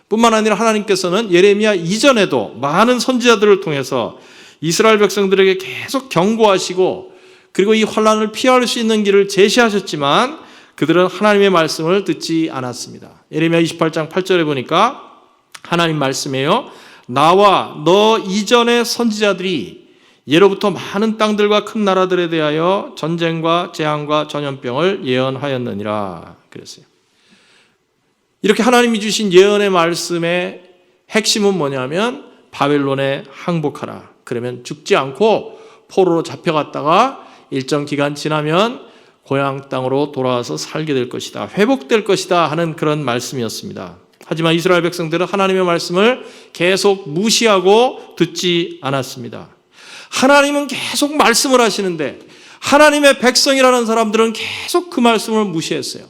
뿐만 아니라 하나님께서는 예레미야 이전에도 많은 선지자들을 통해서 이스라엘 백성들에게 계속 경고하시고 그리고 이 환난을 피할 수 있는 길을 제시하셨지만 그들은 하나님의 말씀을 듣지 않았습니다. 예레미야 28장 8절에 보니까 하나님 말씀이에요. 나와 너 이전의 선지자들이 예로부터 많은 땅들과 큰 나라들에 대하여 전쟁과 재앙과 전염병을 예언하였느니라 그랬어요. 이렇게 하나님이 주신 예언의 말씀의 핵심은 뭐냐면 바벨론에 항복하라. 그러면 죽지 않고 포로로 잡혀갔다가 일정 기간 지나면 고향 땅으로 돌아와서 살게 될 것이다. 회복될 것이다 하는 그런 말씀이었습니다. 하지만 이스라엘 백성들은 하나님의 말씀을 계속 무시하고 듣지 않았습니다. 하나님은 계속 말씀을 하시는데 하나님의 백성이라는 사람들은 계속 그 말씀을 무시했어요.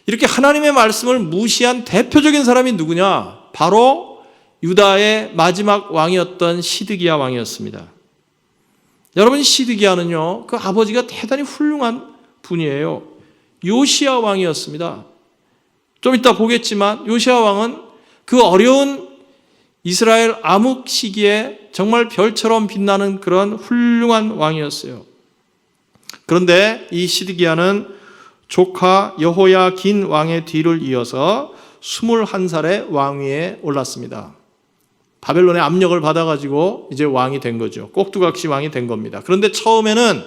이렇게 하나님의 말씀을 무시한 대표적인 사람이 누구냐? 바로 유다의 마지막 왕이었던 시드기야 왕이었습니다. 여러분 시드기야는요, 그 아버지가 대단히 훌륭한 분이에요. 요시야 왕이었습니다. 좀 이따 보겠지만 요시야 왕은 그 어려운 이스라엘 암흑 시기에 정말 별처럼 빛나는 그런 훌륭한 왕이었어요. 그런데 이 시드기야는 조카 여호야긴 왕의 뒤를 이어서 21살에 왕위에 올랐습니다. 바벨론의 압력을 받아가지고 이제 왕이 된 거죠. 꼭두각시 왕이 된 겁니다. 그런데 처음에는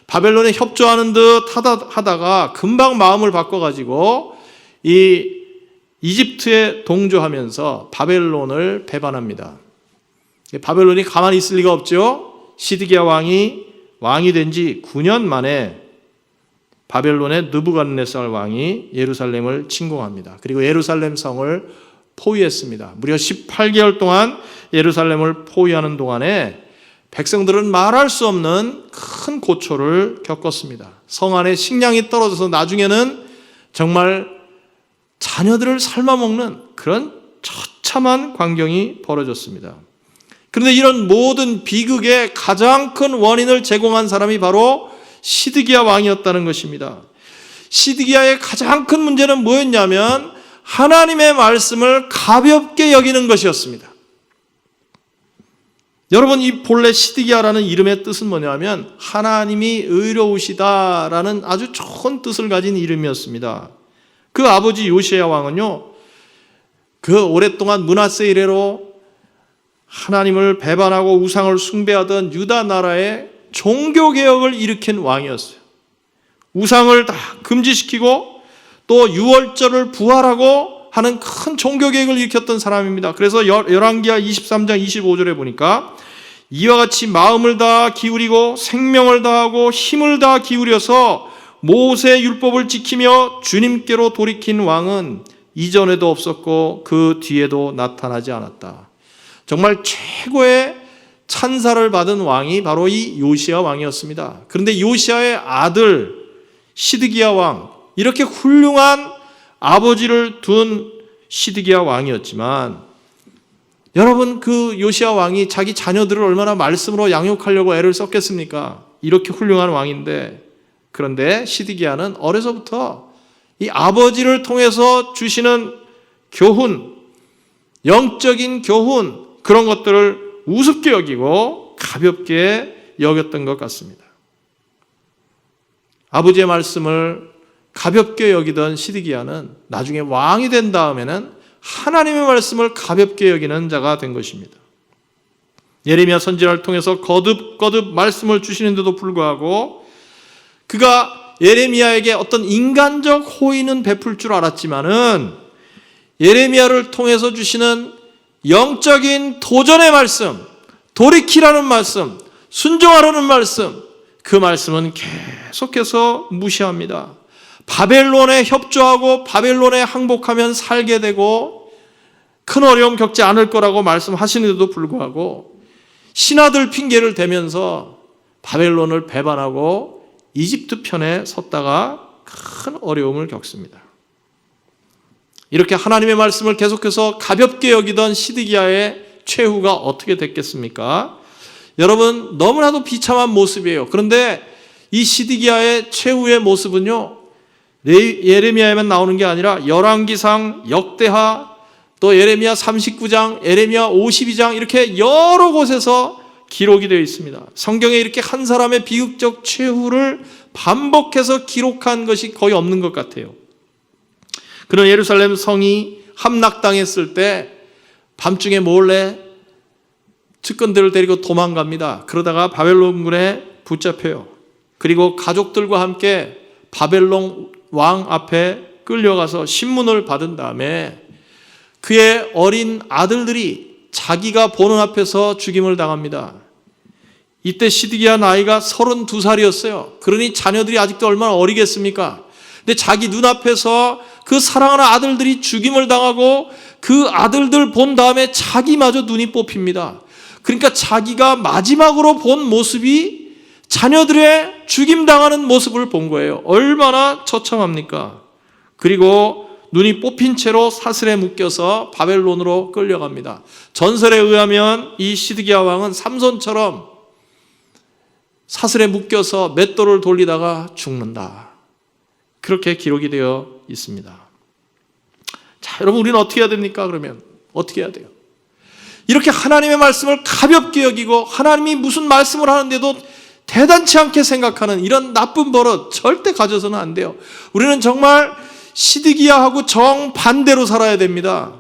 바벨론에 협조하는 듯 하다가 금방 마음을 바꿔가지고 이 이집트에 동조하면서 바벨론을 배반합니다. 바벨론이 가만히 있을 리가 없죠. 시드기야 왕이 된 지 9년 만에 바벨론의 느부갓네살 왕이 예루살렘을 침공합니다. 그리고 예루살렘 성을 포위했습니다. 무려 18개월 동안 예루살렘을 포위하는 동안에 백성들은 말할 수 없는 큰 고초를 겪었습니다. 성 안에 식량이 떨어져서 나중에는 정말 자녀들을 삶아먹는 그런 처참한 광경이 벌어졌습니다. 그런데 이런 모든 비극의 가장 큰 원인을 제공한 사람이 바로 시드기야 왕이었다는 것입니다. 시드기야의 가장 큰 문제는 뭐였냐면 하나님의 말씀을 가볍게 여기는 것이었습니다. 여러분, 이 본래 시드기야라는 이름의 뜻은 뭐냐면 하나님이 의로우시다라는 아주 좋은 뜻을 가진 이름이었습니다. 그 아버지 요시야 왕은요, 그 오랫동안 므낫세 이래로 하나님을 배반하고 우상을 숭배하던 유다 나라의 종교개혁을 일으킨 왕이었어요. 우상을 다 금지시키고 또 유월절을 부활하고 하는 큰 종교개혁을 일으켰던 사람입니다. 그래서 열왕기하 23장 25절에 보니까 이와 같이 마음을 다 기울이고 생명을 다하고 힘을 다 기울여서 모세의 율법을 지키며 주님께로 돌이킨 왕은 이전에도 없었고 그 뒤에도 나타나지 않았다. 정말 최고의 찬사를 받은 왕이 바로 이 요시야 왕이었습니다. 그런데 요시야의 아들 시드기야 왕, 이렇게 훌륭한 아버지를 둔 시드기야 왕이었지만, 여러분, 그 요시야 왕이 자기 자녀들을 얼마나 말씀으로 양육하려고 애를 썼겠습니까? 이렇게 훌륭한 왕인데, 그런데 시드기야는 어려서부터 이 아버지를 통해서 주시는 교훈, 영적인 교훈, 그런 것들을 우습게 여기고 가볍게 여겼던 것 같습니다. 아버지의 말씀을 가볍게 여기던 시드기야는 나중에 왕이 된 다음에는 하나님의 말씀을 가볍게 여기는 자가 된 것입니다. 예레미야 선지자를 통해서 거듭 말씀을 주시는데도 불구하고 그가 예레미야에게 어떤 인간적 호의는 베풀 줄 알았지만은 예레미야를 통해서 주시는 영적인 도전의 말씀, 돌이키라는 말씀, 순종하라는 말씀, 그 말씀은 계속해서 무시합니다. 바벨론에 협조하고 바벨론에 항복하면 살게 되고 큰 어려움 겪지 않을 거라고 말씀하시는데도 불구하고 신하들 핑계를 대면서 바벨론을 배반하고 이집트 편에 섰다가 큰 어려움을 겪습니다. 이렇게 하나님의 말씀을 계속해서 가볍게 여기던 시드기야의 최후가 어떻게 됐겠습니까? 여러분, 너무나도 비참한 모습이에요. 그런데 이 시드기야의 최후의 모습은요, 예레미야에만 나오는 게 아니라 열왕기상, 역대하, 또 예레미야 39장, 예레미야 52장 이렇게 여러 곳에서 기록이 되어 있습니다. 성경에 이렇게 한 사람의 비극적 최후를 반복해서 기록한 것이 거의 없는 것 같아요. 그런 예루살렘 성이 함락당했을 때 밤중에 몰래 측근들을 데리고 도망갑니다. 그러다가 바벨론군에 붙잡혀요. 그리고 가족들과 함께 바벨론 왕 앞에 끌려가서 신문을 받은 다음에 그의 어린 아들들이 자기가 보는 앞에서 죽임을 당합니다. 이때 시드기야 나이가 32살이었어요. 그러니 자녀들이 아직도 얼마나 어리겠습니까? 근데 자기 눈앞에서 그 사랑하는 아들들이 죽임을 당하고 그 아들들 본 다음에 자기마저 눈이 뽑힙니다. 그러니까 자기가 마지막으로 본 모습이 자녀들의 죽임당하는 모습을 본 거예요. 얼마나 처참합니까? 그리고 눈이 뽑힌 채로 사슬에 묶여서 바벨론으로 끌려갑니다. 전설에 의하면 이 시드기야 왕은 삼손처럼 사슬에 묶여서 맷돌을 돌리다가 죽는다. 그렇게 기록이 되어 있습니다. 자, 여러분, 우리는 어떻게 해야 됩니까? 그러면 어떻게 해야 돼요? 이렇게 하나님의 말씀을 가볍게 여기고 하나님이 무슨 말씀을 하는데도 대단치 않게 생각하는 이런 나쁜 버릇 절대 가져서는 안 돼요. 우리는 정말 시드기야하고 정반대로 살아야 됩니다.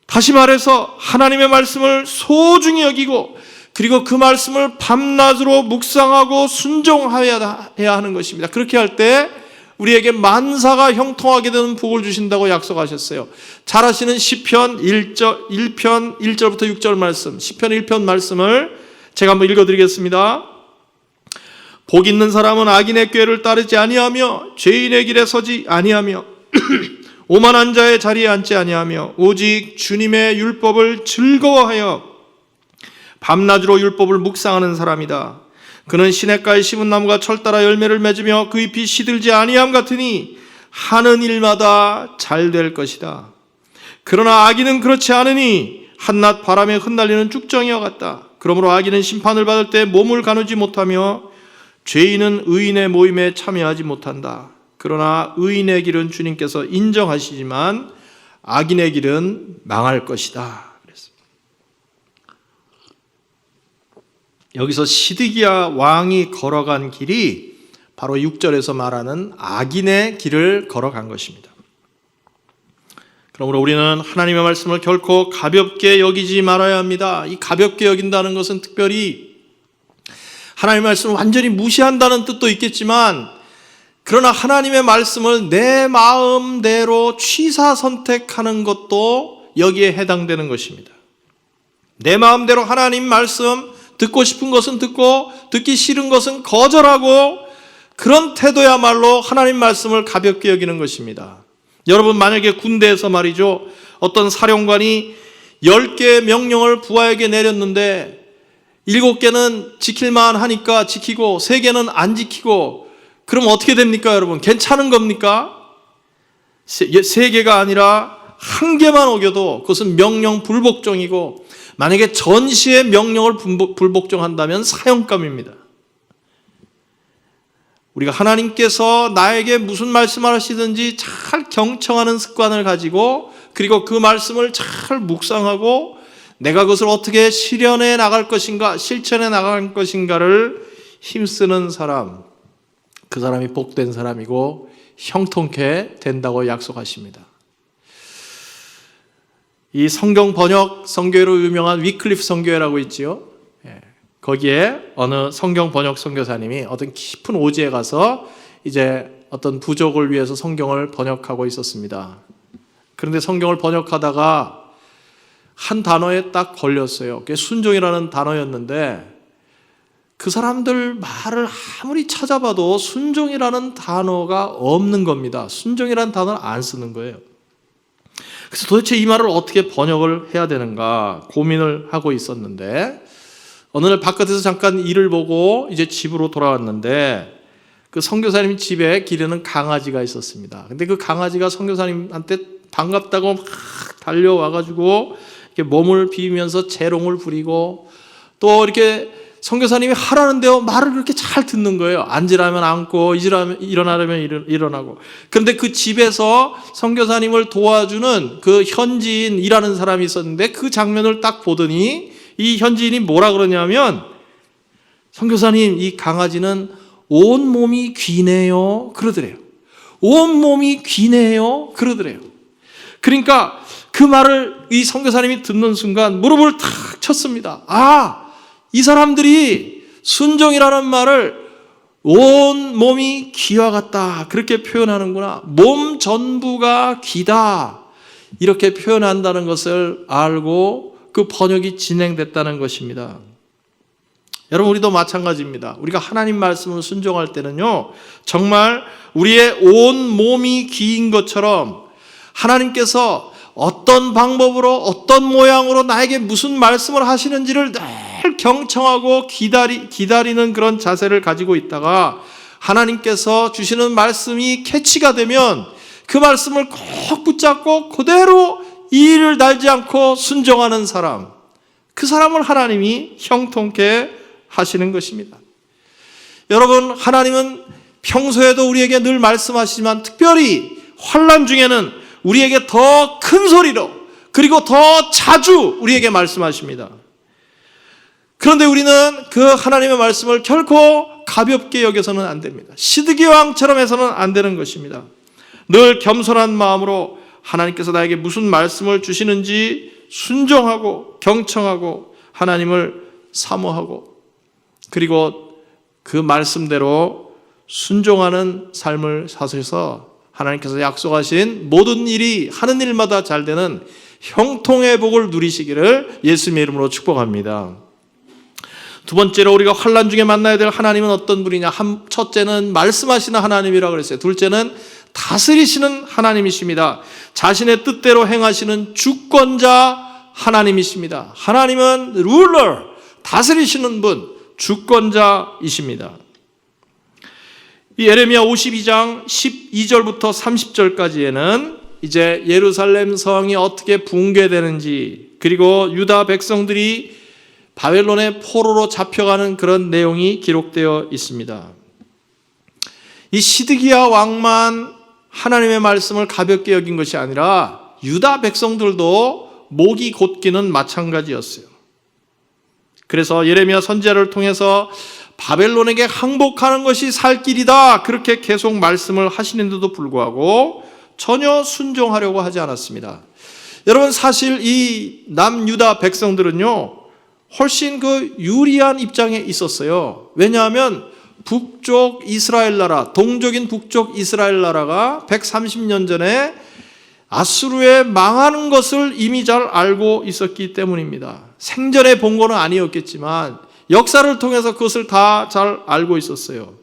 다시 말해서 하나님의 말씀을 소중히 여기고 그리고 그 말씀을 밤낮으로 묵상하고 순종해야 하는 것입니다. 그렇게 할 때 우리에게 만사가 형통하게 되는 복을 주신다고 약속하셨어요. 잘 아시는 시편 1편 1절부터 6절 말씀, 시편 1편 말씀을 제가 한번 읽어드리겠습니다. 복 있는 사람은 악인의 꾀를 따르지 아니하며 죄인의 길에 서지 아니하며 오만한 자의 자리에 앉지 아니하며 오직 주님의 율법을 즐거워하여 밤낮으로 율법을 묵상하는 사람이다. 그는 시냇가에 심은 나무가 철따라 열매를 맺으며 그 잎이 시들지 아니함 같으니 하는 일마다 잘 될 것이다. 그러나 악인은 그렇지 않으니 한낮 바람에 흩날리는 쭉정이와 같다. 그러므로 악인은 심판을 받을 때 몸을 가누지 못하며 죄인은 의인의 모임에 참여하지 못한다. 그러나 의인의 길은 주님께서 인정하시지만 악인의 길은 망할 것이다. 그랬습니다. 여기서 시드기야 왕이 걸어간 길이 바로 6절에서 말하는 악인의 길을 걸어간 것입니다. 그러므로 우리는 하나님의 말씀을 결코 가볍게 여기지 말아야 합니다. 이 가볍게 여긴다는 것은 특별히 하나님의 말씀을 완전히 무시한다는 뜻도 있겠지만, 그러나 하나님의 말씀을 내 마음대로 취사 선택하는 것도 여기에 해당되는 것입니다. 내 마음대로 하나님 말씀, 듣고 싶은 것은 듣고 듣기 싫은 것은 거절하고, 그런 태도야말로 하나님 말씀을 가볍게 여기는 것입니다. 여러분, 만약에 군대에서 말이죠, 어떤 사령관이 10개의 명령을 부하에게 내렸는데 7개는 지킬만 하니까 지키고 3개는 안 지키고, 그럼 어떻게 됩니까, 여러분? 괜찮은 겁니까? 3개가 아니라 1개만 어겨도 그것은 명령 불복종이고, 만약에 전시의 명령을 불복종한다면 사형감입니다. 우리가 하나님께서 나에게 무슨 말씀을 하시든지 잘 경청하는 습관을 가지고, 그리고 그 말씀을 잘 묵상하고 내가 그것을 어떻게 실현해 나갈 것인가, 실천해 나갈 것인가를 힘쓰는 사람, 그 사람이 복된 사람이고 형통케 된다고 약속하십니다. 이 성경 번역 선교회로 유명한 위클리프 선교회라고 있지요. 거기에 어느 성경 번역 선교사님이 어떤 깊은 오지에 가서 이제 어떤 부족을 위해서 성경을 번역하고 있었습니다. 그런데 성경을 번역하다가 한 단어에 딱 걸렸어요. 그게 순종이라는 단어였는데, 그 사람들 말을 아무리 찾아봐도 순종이라는 단어가 없는 겁니다. 순종이라는 단어를 안 쓰는 거예요. 그래서 도대체 이 말을 어떻게 번역을 해야 되는가 고민을 하고 있었는데, 어느 날 바깥에서 잠깐 일을 보고 이제 집으로 돌아왔는데, 그 선교사님 집에 기르는 강아지가 있었습니다. 근데 그 강아지가 선교사님한테 반갑다고 막 달려와가지고 이렇게 몸을 비비면서 재롱을 부리고, 또 이렇게 선교사님이 하라는데요 말을 그렇게 잘 듣는 거예요. 앉으라면 앉고 일어나려면 일어나고. 그런데 그 집에서 선교사님을 도와주는 그 현지인 일하는 사람이 있었는데, 그 장면을 딱 보더니 이 현지인이 뭐라 그러냐면, 선교사님, 이 강아지는 온몸이 귀네요 그러더래요. 온몸이 귀네요 그러더래요. 그러니까 그 말을 이 선교사님이 듣는 순간 무릎을 탁 쳤습니다. 아, 이 사람들이 순종이라는 말을 온몸이 귀와 같다 그렇게 표현하는구나, 몸 전부가 귀다 이렇게 표현한다는 것을 알고 그 번역이 진행됐다는 것입니다. 여러분, 우리도 마찬가지입니다. 우리가 하나님 말씀을 순종할 때는요, 정말 우리의 온 몸이 귀인 것처럼 하나님께서 어떤 방법으로 어떤 모양으로 나에게 무슨 말씀을 하시는지를 늘 경청하고 기다리는 그런 자세를 가지고 있다가, 하나님께서 주시는 말씀이 캐치가 되면 그 말씀을 꼭 붙잡고 그대로 이의를 달지 않고 순종하는 사람, 그 사람을 하나님이 형통케 하시는 것입니다. 여러분, 하나님은 평소에도 우리에게 늘 말씀하시지만 특별히 환난 중에는 우리에게 더 큰 소리로, 그리고 더 자주 우리에게 말씀하십니다. 그런데 우리는 그 하나님의 말씀을 결코 가볍게 여겨서는 안 됩니다. 시드기 왕처럼 해서는 안 되는 것입니다. 늘 겸손한 마음으로 하나님께서 나에게 무슨 말씀을 주시는지 순종하고 경청하고 하나님을 사모하고, 그리고 그 말씀대로 순종하는 삶을 사셔서 하나님께서 약속하신 모든 일이 하는 일마다 잘 되는 형통의 복을 누리시기를 예수님의 이름으로 축복합니다. 두 번째로 우리가 환난 중에 만나야 될 하나님은 어떤 분이냐? 첫째는 말씀하시는 하나님이라고 그랬어요. 둘째는 다스리시는 하나님이십니다. 자신의 뜻대로 행하시는 주권자 하나님이십니다. 하나님은 룰러, 다스리시는 분, 주권자이십니다. 이 예레미야 52장 12절부터 30절까지에는 이제 예루살렘 성이 어떻게 붕괴되는지, 그리고 유다 백성들이 바벨론의 포로로 잡혀가는 그런 내용이 기록되어 있습니다. 이 시드기야 왕만 하나님의 말씀을 가볍게 여긴 것이 아니라 유다 백성들도 목이 곧기는 마찬가지였어요. 그래서 예레미야 선지자를 통해서 바벨론에게 항복하는 것이 살 길이다, 그렇게 계속 말씀을 하시는데도 불구하고 전혀 순종하려고 하지 않았습니다. 여러분, 사실 이 남유다 백성들은요, 훨씬 유리한 입장에 있었어요. 왜냐하면 북쪽 이스라엘 나라, 동족인 북쪽 이스라엘 나라가 130년 전에 아수르에 망하는 것을 이미 잘 알고 있었기 때문입니다. 생전에 본 거는 아니었겠지만 역사를 통해서 그것을 다 잘 알고 있었어요.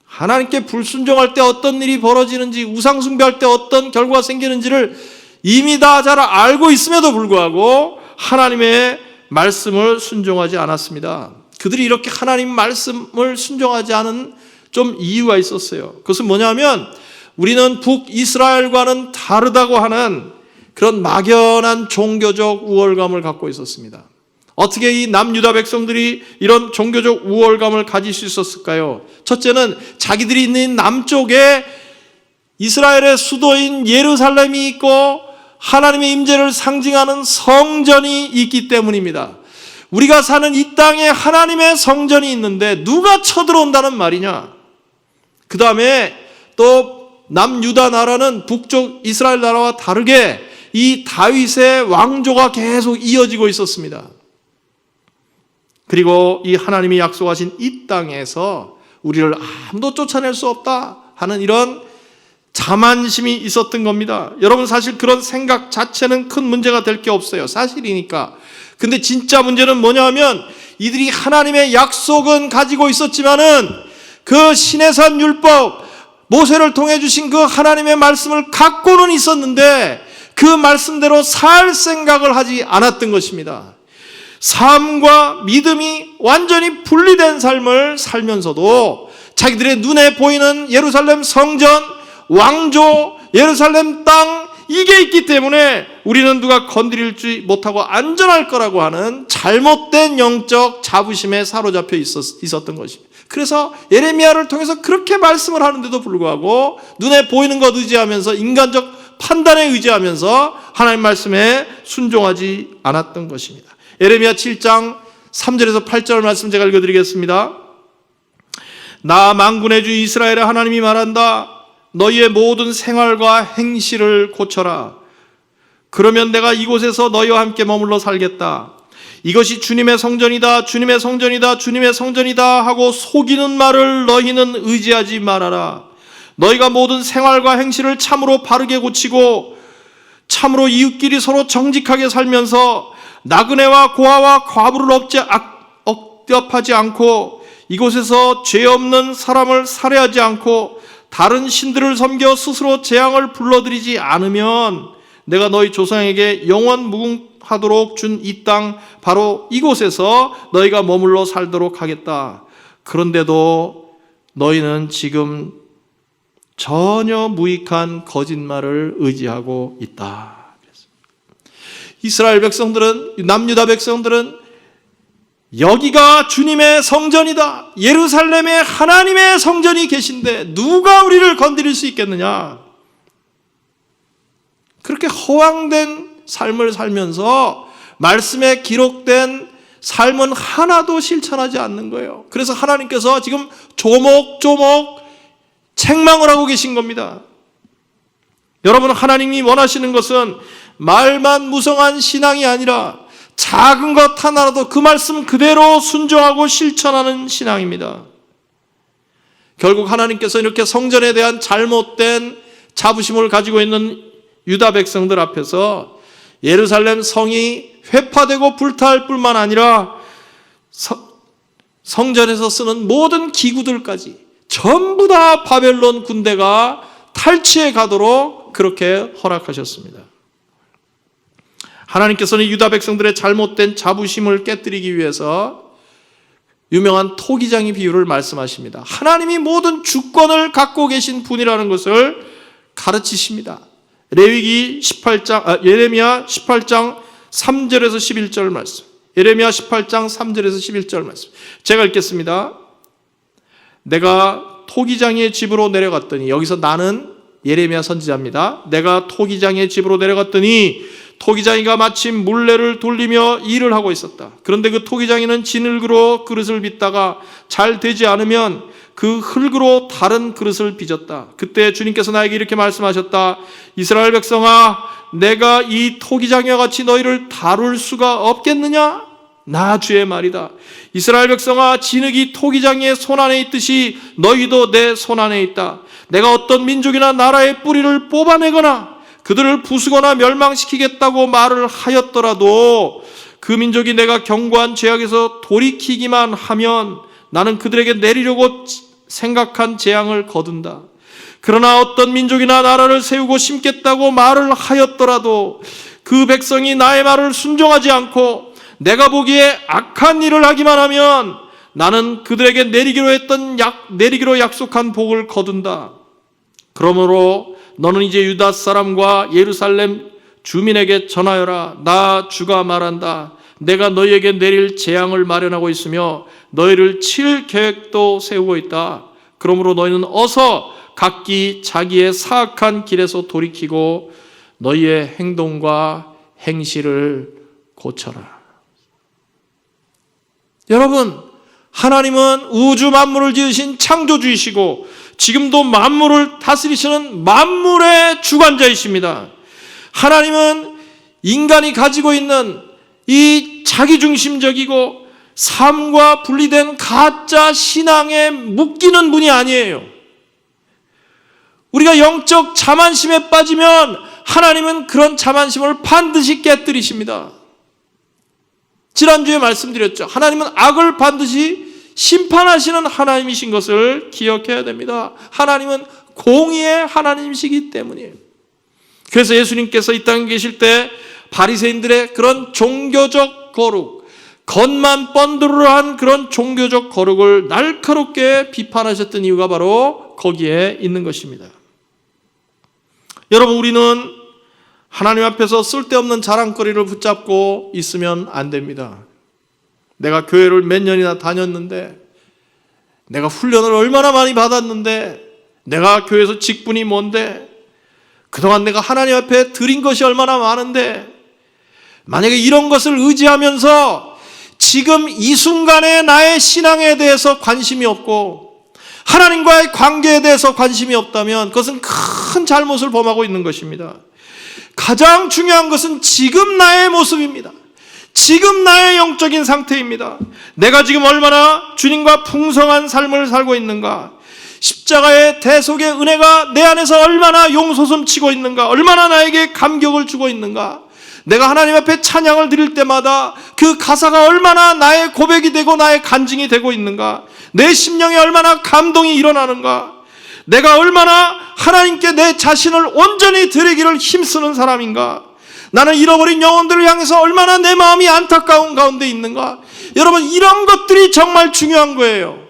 하나님께 불순종할 때 어떤 일이 벌어지는지, 우상 숭배할 때 어떤 결과가 생기는지를 이미 다 잘 알고 있음에도 불구하고 하나님의 말씀을 순종하지 않았습니다. 그들이 이렇게 하나님 말씀을 순종하지 않은 좀 이유가 있었어요. 그것은 뭐냐면 우리는 북이스라엘과는 다르다고 하는 그런 막연한 종교적 우월감을 갖고 있었습니다. 어떻게 이 남유다 백성들이 이런 종교적 우월감을 가질 수 있었을까요? 첫째는 자기들이 있는 남쪽에 이스라엘의 수도인 예루살렘이 있고 하나님의 임재를 상징하는 성전이 있기 때문입니다. 우리가 사는 이 땅에 하나님의 성전이 있는데 누가 쳐들어온다는 말이냐? 그 다음에 또 남유다 나라는 북쪽 이스라엘 나라와 다르게 이 다윗의 왕조가 계속 이어지고 있었습니다. 그리고 이 하나님이 약속하신 이 땅에서 우리를 아무도 쫓아낼 수 없다 하는 이런 자만심이 있었던 겁니다. 여러분, 사실 그런 생각 자체는 큰 문제가 될 게 없어요. 사실이니까. 근데 진짜 문제는 뭐냐면 이들이 하나님의 약속은 가지고 있었지만은 그 시내산 율법, 모세를 통해 주신 그 하나님의 말씀을 갖고는 있었는데 그 말씀대로 살 생각을 하지 않았던 것입니다. 삶과 믿음이 완전히 분리된 삶을 살면서도 자기들의 눈에 보이는 예루살렘 성전, 왕조, 예루살렘 땅, 이게 있기 때문에 우리는 누가 건드릴지 못하고 안전할 거라고 하는 잘못된 영적 자부심에 사로잡혀 있었던 것입니다. 그래서 예레미야를 통해서 그렇게 말씀을 하는데도 불구하고 눈에 보이는 것 의지하면서 인간적 판단에 의지하면서 하나님 말씀에 순종하지 않았던 것입니다. 예레미야 7장 3절에서 8절 말씀 제가 읽어드리겠습니다. 나 만군의 주 이스라엘의 하나님이 말한다. 너희의 모든 생활과 행실을 고쳐라. 그러면 내가 이곳에서 너희와 함께 머물러 살겠다. 이것이 주님의 성전이다, 주님의 성전이다, 주님의 성전이다 하고 속이는 말을 너희는 의지하지 말아라. 너희가 모든 생활과 행실을 참으로 바르게 고치고 참으로 이웃끼리 서로 정직하게 살면서 나그네와 고아와 과부를 억압하지 않고 이곳에서 죄 없는 사람을 살해하지 않고 다른 신들을 섬겨 스스로 재앙을 불러들이지 않으면 내가 너희 조상에게 영원 무궁하도록 준 이 땅 바로 이곳에서 너희가 머물러 살도록 하겠다. 그런데도 너희는 지금 전혀 무익한 거짓말을 의지하고 있다. 이스라엘 백성들은, 남유다 백성들은 여기가 주님의 성전이다, 예루살렘에 하나님의 성전이 계신데 누가 우리를 건드릴 수 있겠느냐, 그렇게 허황된 삶을 살면서 말씀에 기록된 삶은 하나도 실천하지 않는 거예요. 그래서 하나님께서 지금 조목조목 책망을 하고 계신 겁니다. 여러분, 하나님이 원하시는 것은 말만 무성한 신앙이 아니라 작은 것 하나라도 그 말씀 그대로 순종하고 실천하는 신앙입니다. 결국 하나님께서 이렇게 성전에 대한 잘못된 자부심을 가지고 있는 유다 백성들 앞에서 예루살렘 성이 회파되고 불타할 뿐만 아니라 성전에서 쓰는 모든 기구들까지 전부 다 바벨론 군대가 탈취해 가도록 그렇게 허락하셨습니다. 하나님께서는 유다 백성들의 잘못된 자부심을 깨뜨리기 위해서 유명한 토기장이 비유를 말씀하십니다. 하나님이 모든 주권을 갖고 계신 분이라는 것을 가르치십니다. 예레미야 18장 3절에서 11절 말씀. 예레미야 18장 3절에서 11절 말씀. 제가 읽겠습니다. 내가 토기장의 집으로 내려갔더니, 여기서 나는 예레미야 선지자입니다. 내가 토기장의 집으로 내려갔더니 토기장이가 마침 물레를 돌리며 일을 하고 있었다. 그런데 그 토기장이는 진흙으로 그릇을 빚다가 잘 되지 않으면 그 흙으로 다른 그릇을 빚었다. 그때 주님께서 나에게 이렇게 말씀하셨다. 이스라엘 백성아, 내가 이 토기장이와 같이 너희를 다룰 수가 없겠느냐? 나 주의 말이다. 이스라엘 백성아, 진흙이 토기장이의 손안에 있듯이 너희도 내 손안에 있다. 내가 어떤 민족이나 나라의 뿌리를 뽑아내거나 그들을 부수거나 멸망시키겠다고 말을 하였더라도 그 민족이 내가 경고한 죄악에서 돌이키기만 하면 나는 그들에게 내리려고 생각한 재앙을 거둔다. 그러나 어떤 민족이나 나라를 세우고 심겠다고 말을 하였더라도 그 백성이 나의 말을 순종하지 않고 내가 보기에 악한 일을 하기만 하면 나는 그들에게 내리기로 약속한 복을 거둔다. 그러므로 너는 이제 유다 사람과 예루살렘 주민에게 전하여라. 나 주가 말한다. 내가 너희에게 내릴 재앙을 마련하고 있으며 너희를 칠 계획도 세우고 있다. 그러므로 너희는 어서 각기 자기의 사악한 길에서 돌이키고 너희의 행동과 행실을 고쳐라. 여러분, 하나님은 우주 만물을 지으신 창조주이시고 지금도 만물을 다스리시는 만물의 주관자이십니다. 하나님은 인간이 가지고 있는 이 자기중심적이고 삶과 분리된 가짜 신앙에 묶이는 분이 아니에요. 우리가 영적 자만심에 빠지면 하나님은 그런 자만심을 반드시 깨뜨리십니다. 지난주에 말씀드렸죠. 하나님은 악을 반드시 심판하시는 하나님이신 것을 기억해야 됩니다. 하나님은 공의의 하나님이시기 때문이에요. 그래서 예수님께서 이 땅에 계실 때 바리새인들의 그런 종교적 거룩, 겉만 번드르르한 그런 종교적 거룩을 날카롭게 비판하셨던 이유가 바로 거기에 있는 것입니다. 여러분, 우리는 하나님 앞에서 쓸데없는 자랑거리를 붙잡고 있으면 안 됩니다. 내가 교회를 몇 년이나 다녔는데, 내가 훈련을 얼마나 많이 받았는데, 내가 교회에서 직분이 뭔데, 그동안 내가 하나님 앞에 드린 것이 얼마나 많은데, 만약에 이런 것을 의지하면서 지금 이 순간에 나의 신앙에 대해서 관심이 없고 하나님과의 관계에 대해서 관심이 없다면 그것은 큰 잘못을 범하고 있는 것입니다. 가장 중요한 것은 지금 나의 모습입니다. 지금 나의 영적인 상태입니다. 내가 지금 얼마나 주님과 풍성한 삶을 살고 있는가, 십자가의 대속의 은혜가 내 안에서 얼마나 용솟음치고 있는가, 얼마나 나에게 감격을 주고 있는가, 내가 하나님 앞에 찬양을 드릴 때마다 그 가사가 얼마나 나의 고백이 되고 나의 간증이 되고 있는가, 내 심령에 얼마나 감동이 일어나는가, 내가 얼마나 하나님께 내 자신을 온전히 드리기를 힘쓰는 사람인가, 나는 잃어버린 영혼들을 향해서 얼마나 내 마음이 안타까운 가운데 있는가. 여러분, 이런 것들이 정말 중요한 거예요.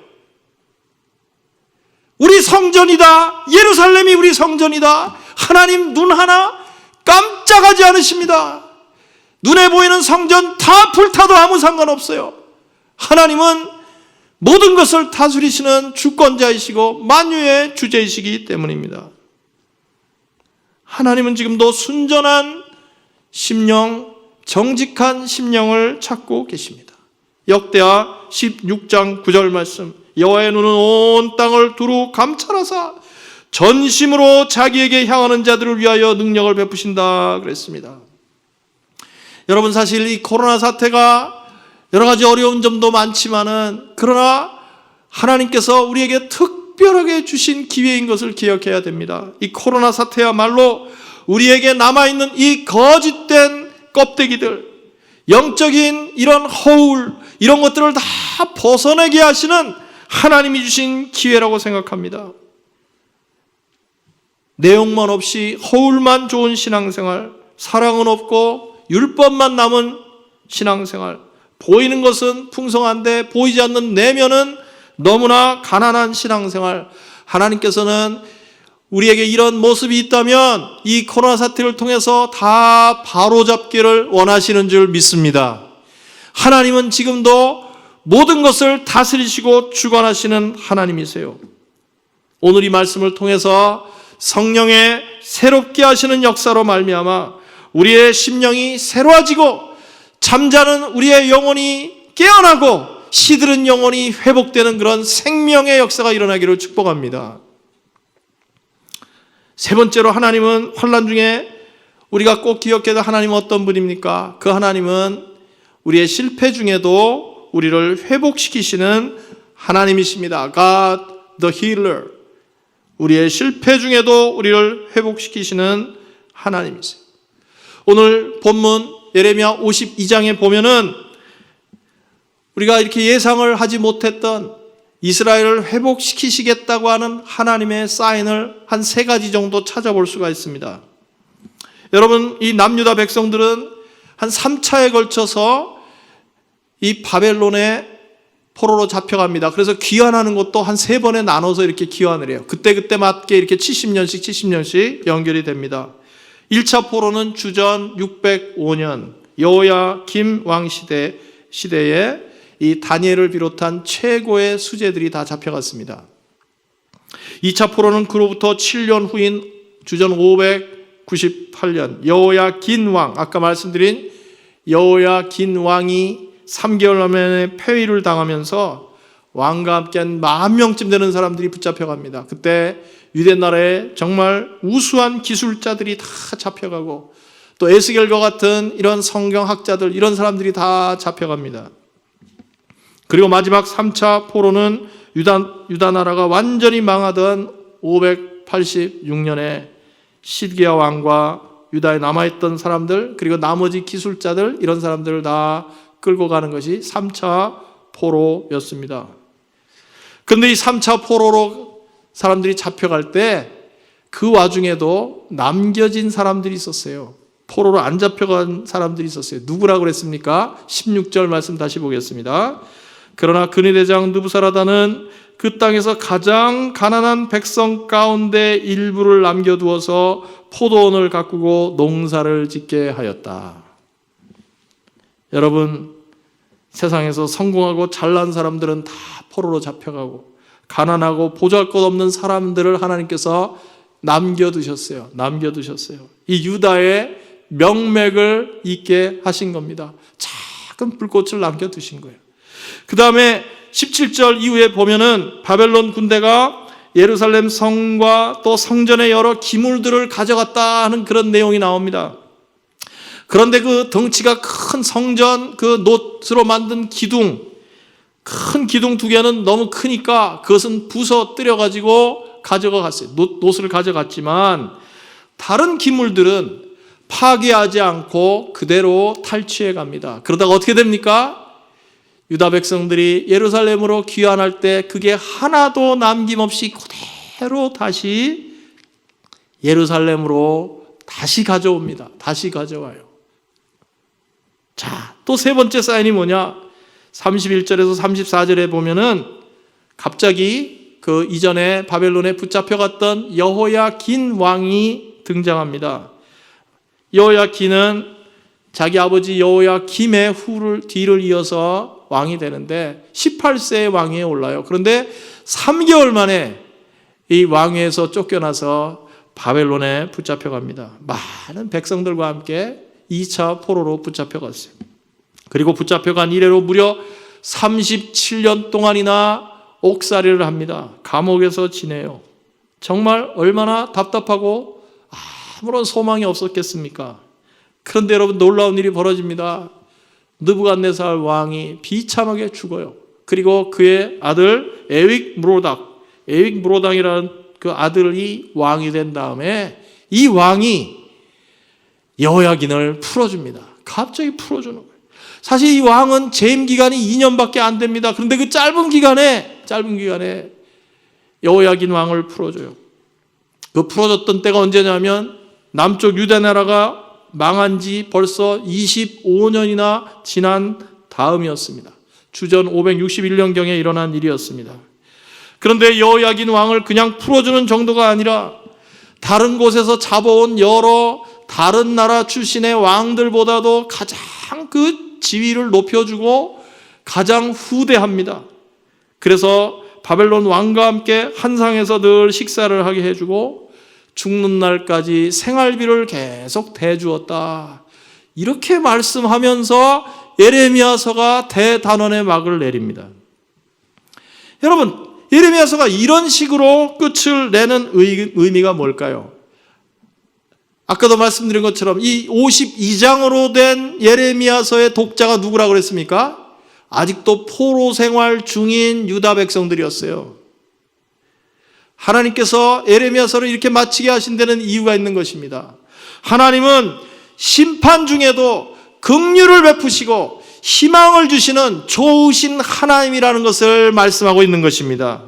우리 성전이다, 예루살렘이 우리 성전이다, 하나님 눈 하나 깜짝하지 않으십니다. 눈에 보이는 성전 다 불타도 아무 상관없어요. 하나님은 모든 것을 다스리시는 주권자이시고 만유의 주제이시기 때문입니다. 하나님은 지금도 순전한 심령, 정직한 심령을 찾고 계십니다. 역대하 16장 9절 말씀, 여호와의 눈은 온 땅을 두루 감찰하사 전심으로 자기에게 향하는 자들을 위하여 능력을 베푸신다 그랬습니다. 여러분, 사실 이 코로나 사태가 여러 가지 어려운 점도 많지만은, 그러나 하나님께서 우리에게 특별하게 주신 기회인 것을 기억해야 됩니다. 이 코로나 사태야말로 우리에게 남아있는 이 거짓된 껍데기들, 영적인 이런 허울, 이런 것들을 다 벗어내게 하시는 하나님이 주신 기회라고 생각합니다. 내용만 없이 허울만 좋은 신앙생활, 사랑은 없고 율법만 남은 신앙생활, 보이는 것은 풍성한데 보이지 않는 내면은 너무나 가난한 신앙생활, 하나님께서는 우리에게 이런 모습이 있다면 이 코로나 사태를 통해서 다 바로잡기를 원하시는 줄 믿습니다. 하나님은 지금도 모든 것을 다스리시고 주관하시는 하나님이세요. 오늘 이 말씀을 통해서 성령의 새롭게 하시는 역사로 말미암아 우리의 심령이 새로워지고 잠자는 우리의 영혼이 깨어나고 시들은 영혼이 회복되는 그런 생명의 역사가 일어나기를 축복합니다. 세 번째로 하나님은 환난 중에 우리가 꼭 기억해야 될 하나님은 어떤 분입니까? 그 하나님은 우리의 실패 중에도 우리를 회복시키시는 하나님이십니다. God the healer. 우리의 실패 중에도 우리를 회복시키시는 하나님이세요. 오늘 본문 예레미야 52장에 보면은 우리가 이렇게 예상을 하지 못했던 이스라엘을 회복시키시겠다고 하는 하나님의 사인을 한 3가지 정도 찾아볼 수가 있습니다. 여러분, 이 남유다 백성들은 한 3차에 걸쳐서 이 바벨론의 포로로 잡혀갑니다. 그래서 귀환하는 것도 한 3번에 나눠서 이렇게 귀환을 해요. 그때 맞게 이렇게 70년씩 연결이 됩니다. 1차 포로는 주전 605년 여호야김 왕 시대에 이 다니엘을 비롯한 최고의 수재들이 다 잡혀갔습니다. 2차 포로는 그로부터 7년 후인 주전 598년 여호야긴 왕, 아까 말씀드린 여호야긴 왕이 3개월 만에 폐위를 당하면서 왕과 함께 한 10,000명쯤 되는 사람들이 붙잡혀갑니다. 그때 유대 나라에 정말 우수한 기술자들이 다 잡혀가고 또 에스겔과 같은 이런 성경학자들, 이런 사람들이 다 잡혀갑니다. 그리고 마지막 3차 포로는 유다 나라가 완전히 망하던 586년에 시드기야 왕과 유다에 남아있던 사람들, 그리고 나머지 기술자들, 이런 사람들을 다 끌고 가는 것이 3차 포로였습니다. 그런데 이 3차 포로로 사람들이 잡혀갈 때 그 와중에도 남겨진 사람들이 있었어요. 포로로 안 잡혀간 사람들이 있었어요. 누구라고 그랬습니까? 16절 말씀 다시 보겠습니다. 그러나 그네 대장 느부사라다는 그 땅에서 가장 가난한 백성 가운데 일부를 남겨두어서 포도원을 가꾸고 농사를 짓게 하였다. 여러분, 세상에서 성공하고 잘난 사람들은 다 포로로 잡혀가고 가난하고 보잘것없는 사람들을 하나님께서 남겨두셨어요. 이 유다의 명맥을 잇게 하신 겁니다. 작은 불꽃을 남겨두신 거예요. 그 다음에 17절 이후에 보면은 바벨론 군대가 예루살렘 성과 또 성전의 여러 기물들을 가져갔다 하는 그런 내용이 나옵니다. 그런데 그 덩치가 큰 성전, 그 놋으로 만든 기둥, 큰 기둥 2개는 너무 크니까 그것은 부서뜨려가지고 가져갔어요. 놋을 가져갔지만 다른 기물들은 파괴하지 않고 그대로 탈취해 갑니다. 그러다가 어떻게 됩니까? 유다 백성들이 예루살렘으로 귀환할 때 그게 하나도 남김없이 그대로 다시 예루살렘으로 다시 가져옵니다. 다시 가져와요. 자, 또 3번째 사인이 뭐냐? 31절에서 34절에 보면은 갑자기 그 이전에 바벨론에 붙잡혀갔던 여호야긴 왕이 등장합니다. 여호야긴은 자기 아버지 여호야김의 뒤를 이어서 왕이 되는데 18세의 왕위에 올라요. 그런데 3개월 만에 이 왕위에서 쫓겨나서 바벨론에 붙잡혀갑니다. 많은 백성들과 함께 2차 포로로 붙잡혀갔어요. 그리고 붙잡혀간 이래로 무려 37년 동안이나 옥살이를 합니다. 감옥에서 지내요. 정말 얼마나 답답하고 아무런 소망이 없었겠습니까? 그런데 여러분, 놀라운 일이 벌어집니다. 느부갓네살 왕이 비참하게 죽어요. 그리고 그의 아들 에윅 무로당이라는 그 아들이 왕이 된 다음에 이 왕이 여호야긴을 풀어줍니다. 갑자기 풀어주는 거예요. 사실 이 왕은 재임 기간이 2년밖에 안 됩니다. 그런데 그 짧은 기간에 여호야긴 왕을 풀어줘요. 그 풀어줬던 때가 언제냐면 남쪽 유대 나라가 망한 지 벌써 25년이나 지난 다음이었습니다. 주전 561년경에 일어난 일이었습니다. 그런데 여호야긴 왕을 그냥 풀어주는 정도가 아니라 다른 곳에서 잡아온 여러 다른 나라 출신의 왕들보다도 가장 그 지위를 높여주고 가장 후대합니다. 그래서 바벨론 왕과 함께 한 상에서 늘 식사를 하게 해주고 죽는 날까지 생활비를 계속 대주었다. 이렇게 말씀하면서 예레미야서가 대단원의 막을 내립니다. 여러분, 예레미야서가 이런 식으로 끝을 내는 의미가 뭘까요? 아까도 말씀드린 것처럼 이 52장으로 된 예레미야서의 독자가 누구라고 그랬습니까? 아직도 포로 생활 중인 유다 백성들이었어요. 하나님께서 예레미야서를 이렇게 마치게 하신 데는 이유가 있는 것입니다. 하나님은 심판 중에도 긍휼을 베푸시고 희망을 주시는 좋으신 하나님이라는 것을 말씀하고 있는 것입니다.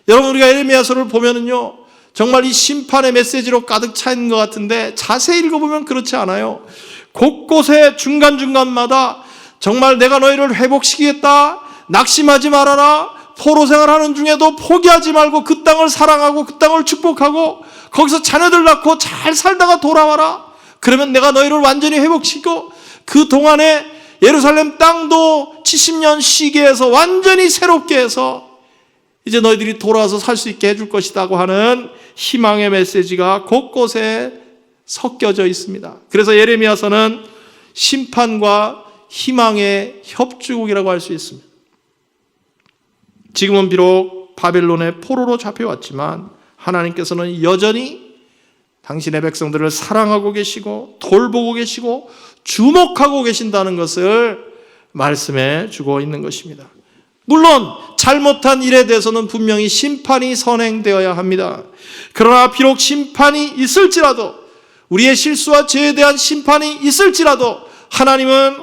여러분, 우리가 예레미야서를 보면은요, 정말 이 심판의 메시지로 가득 차 있는 것 같은데 자세히 읽어보면 그렇지 않아요. 곳곳에 중간중간마다 정말 내가 너희를 회복시키겠다, 낙심하지 말아라, 포로 생활하는 중에도 포기하지 말고 그 땅을 사랑하고 그 땅을 축복하고 거기서 자녀들 낳고 잘 살다가 돌아와라. 그러면 내가 너희를 완전히 회복시키고 그 동안에 예루살렘 땅도 70년 쉬게 해서 완전히 새롭게 해서 이제 너희들이 돌아와서 살 수 있게 해줄 것이라고 하는 희망의 메시지가 곳곳에 섞여져 있습니다. 그래서 예레미야서는 심판과 희망의 협주곡이라고 할 수 있습니다. 지금은 비록 바벨론의 포로로 잡혀왔지만 하나님께서는 여전히 당신의 백성들을 사랑하고 계시고 돌보고 계시고 주목하고 계신다는 것을 말씀해 주고 있는 것입니다. 물론 잘못한 일에 대해서는 분명히 심판이 선행되어야 합니다. 그러나 비록 심판이 있을지라도, 우리의 실수와 죄에 대한 심판이 있을지라도 하나님은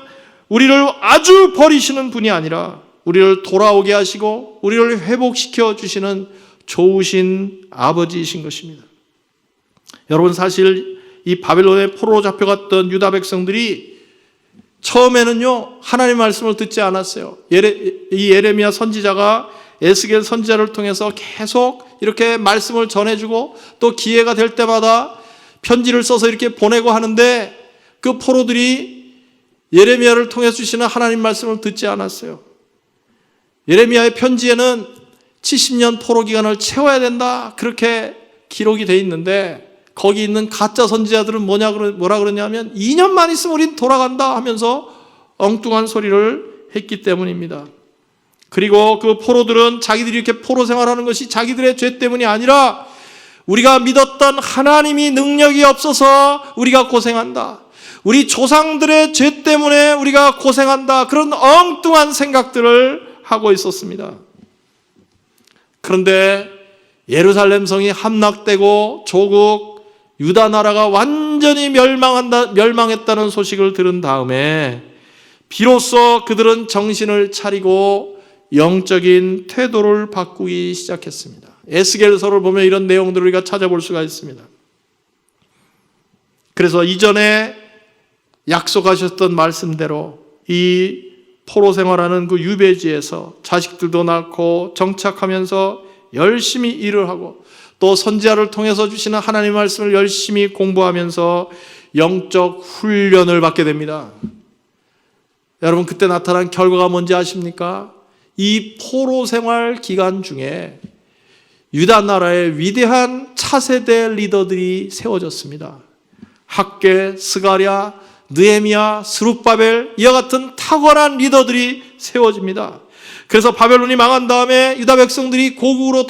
우리를 아주 버리시는 분이 아니라 우리를 돌아오게 하시고 우리를 회복시켜 주시는 좋으신 아버지이신 것입니다. 여러분, 사실 이 바벨론의 포로로 잡혀갔던 유다 백성들이 처음에는요, 하나님 말씀을 듣지 않았어요. 이 예레미야 선지자가 에스겔 선지자를 통해서 계속 이렇게 말씀을 전해주고 또 기회가 될 때마다 편지를 써서 이렇게 보내고 하는데 그 포로들이 예레미야를 통해서 주시는 하나님 말씀을 듣지 않았어요. 예레미야의 편지에는 70년 포로 기간을 채워야 된다, 그렇게 기록이 돼 있는데 거기 있는 가짜 선지자들은 뭐라 그러냐면 2년만 있으면 우린 돌아간다 하면서 엉뚱한 소리를 했기 때문입니다. 그리고 그 포로들은 자기들이 이렇게 포로 생활하는 것이 자기들의 죄 때문이 아니라 우리가 믿었던 하나님이 능력이 없어서 우리가 고생한다, 우리 조상들의 죄 때문에 우리가 고생한다, 그런 엉뚱한 생각들을 하고 있었습니다. 그런데 예루살렘 성이 함락되고 조국 유다 나라가 완전히 멸망했다는 소식을 들은 다음에 비로소 그들은 정신을 차리고 영적인 태도를 바꾸기 시작했습니다. 에스겔서를 보면 이런 내용들을 우리가 찾아볼 수가 있습니다. 그래서 이전에 약속하셨던 말씀대로 이 포로 생활하는 그 유배지에서 자식들도 낳고 정착하면서 열심히 일을 하고 또 선지자를 통해서 주시는 하나님의 말씀을 열심히 공부하면서 영적 훈련을 받게 됩니다. 여러분, 그때 나타난 결과가 뭔지 아십니까? 이 포로 생활 기간 중에 유다 나라의 위대한 차세대 리더들이 세워졌습니다. 학계, 스가랴, 느헤미야, 스룹바벨, 이와 같은 탁월한 리더들이 세워집니다. 그래서 바벨론이 망한 다음에 유다 백성들이 고국으로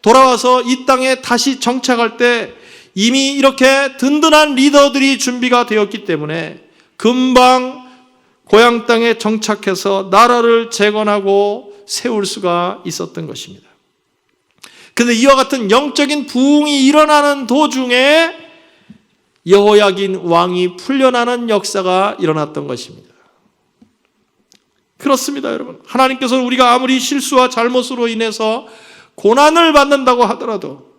돌아와서 이 땅에 다시 정착할 때 이미 이렇게 든든한 리더들이 준비가 되었기 때문에 금방 고향 땅에 정착해서 나라를 재건하고 세울 수가 있었던 것입니다. 그런데 이와 같은 영적인 부흥이 일어나는 도중에 여호야긴 왕이 풀려나는 역사가 일어났던 것입니다. 그렇습니다, 여러분. 하나님께서는 우리가 아무리 실수와 잘못으로 인해서 고난을 받는다고 하더라도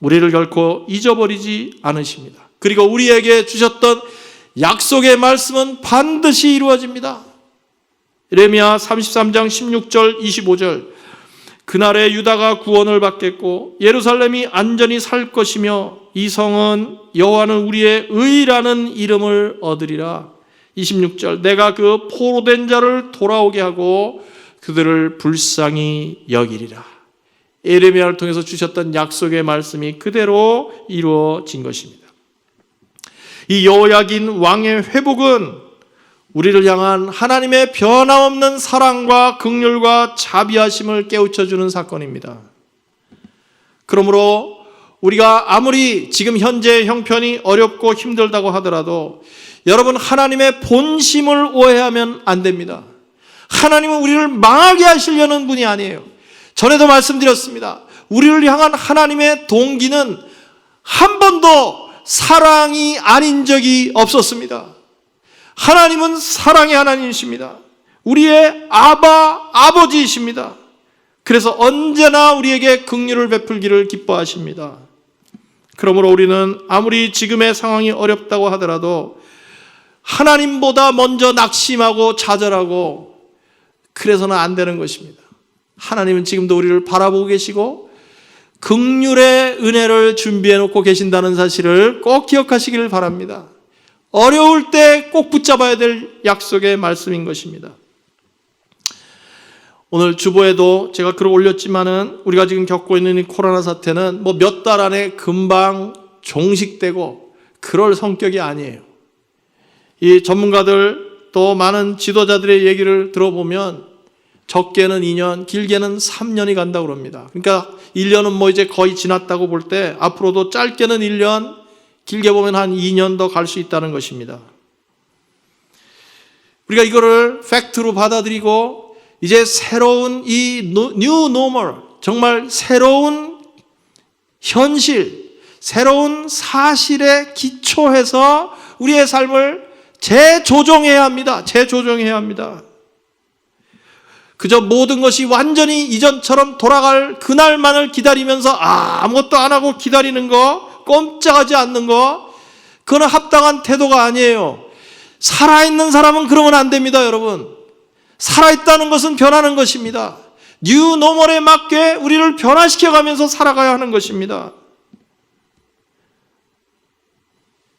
우리를 결코 잊어버리지 않으십니다. 그리고 우리에게 주셨던 약속의 말씀은 반드시 이루어집니다. 예레미야 33장 16절 25절 그날에 유다가 구원을 받겠고 예루살렘이 안전히 살 것이며 이 성은 여호와는 우리의 의라는 이름을 얻으리라. 26절 내가 그 포로된 자를 돌아오게 하고 그들을 불쌍히 여기리라. 예레미야를 통해서 주셨던 약속의 말씀이 그대로 이루어진 것입니다. 이 여호야긴 왕의 회복은 우리를 향한 하나님의 변함없는 사랑과 긍휼과 자비하심을 깨우쳐주는 사건입니다. 그러므로 우리가 아무리 지금 현재의 형편이 어렵고 힘들다고 하더라도 여러분, 하나님의 본심을 오해하면 안 됩니다. 하나님은 우리를 망하게 하시려는 분이 아니에요. 전에도 말씀드렸습니다. 우리를 향한 하나님의 동기는 한 번도 사랑이 아닌 적이 없었습니다. 하나님은 사랑의 하나님이십니다. 우리의 아버지이십니다. 그래서 언제나 우리에게 긍휼을 베풀기를 기뻐하십니다. 그러므로 우리는 아무리 지금의 상황이 어렵다고 하더라도 하나님보다 먼저 낙심하고 좌절하고 그래서는 안 되는 것입니다. 하나님은 지금도 우리를 바라보고 계시고 긍휼의 은혜를 준비해 놓고 계신다는 사실을 꼭 기억하시기를 바랍니다. 어려울 때 꼭 붙잡아야 될 약속의 말씀인 것입니다. 오늘 주보에도 제가 글을 올렸지만은 우리가 지금 겪고 있는 이 코로나 사태는 뭐 몇 달 안에 금방 종식되고 그럴 성격이 아니에요. 이 전문가들 또 많은 지도자들의 얘기를 들어보면 적게는 2년, 길게는 3년이 간다고 그럽니다. 그러니까 1년은 뭐 이제 거의 지났다고 볼 때 앞으로도 짧게는 1년, 길게 보면 한 2년 더 갈 수 있다는 것입니다. 우리가 이거를 팩트로 받아들이고 이제 새로운 이 뉴 노멀, 정말 새로운 현실, 새로운 사실에 기초해서 우리의 삶을 재조정해야 합니다. 재조정해야 합니다. 그저 모든 것이 완전히 이전처럼 돌아갈 그날만을 기다리면서 아무것도 안 하고 기다리는 거, 꼼짝하지 않는 거, 그건 합당한 태도가 아니에요. 살아있는 사람은 그러면 안 됩니다, 여러분. 살아있다는 것은 변하는 것입니다. 뉴 노멀에 맞게 우리를 변화시켜가면서 살아가야 하는 것입니다.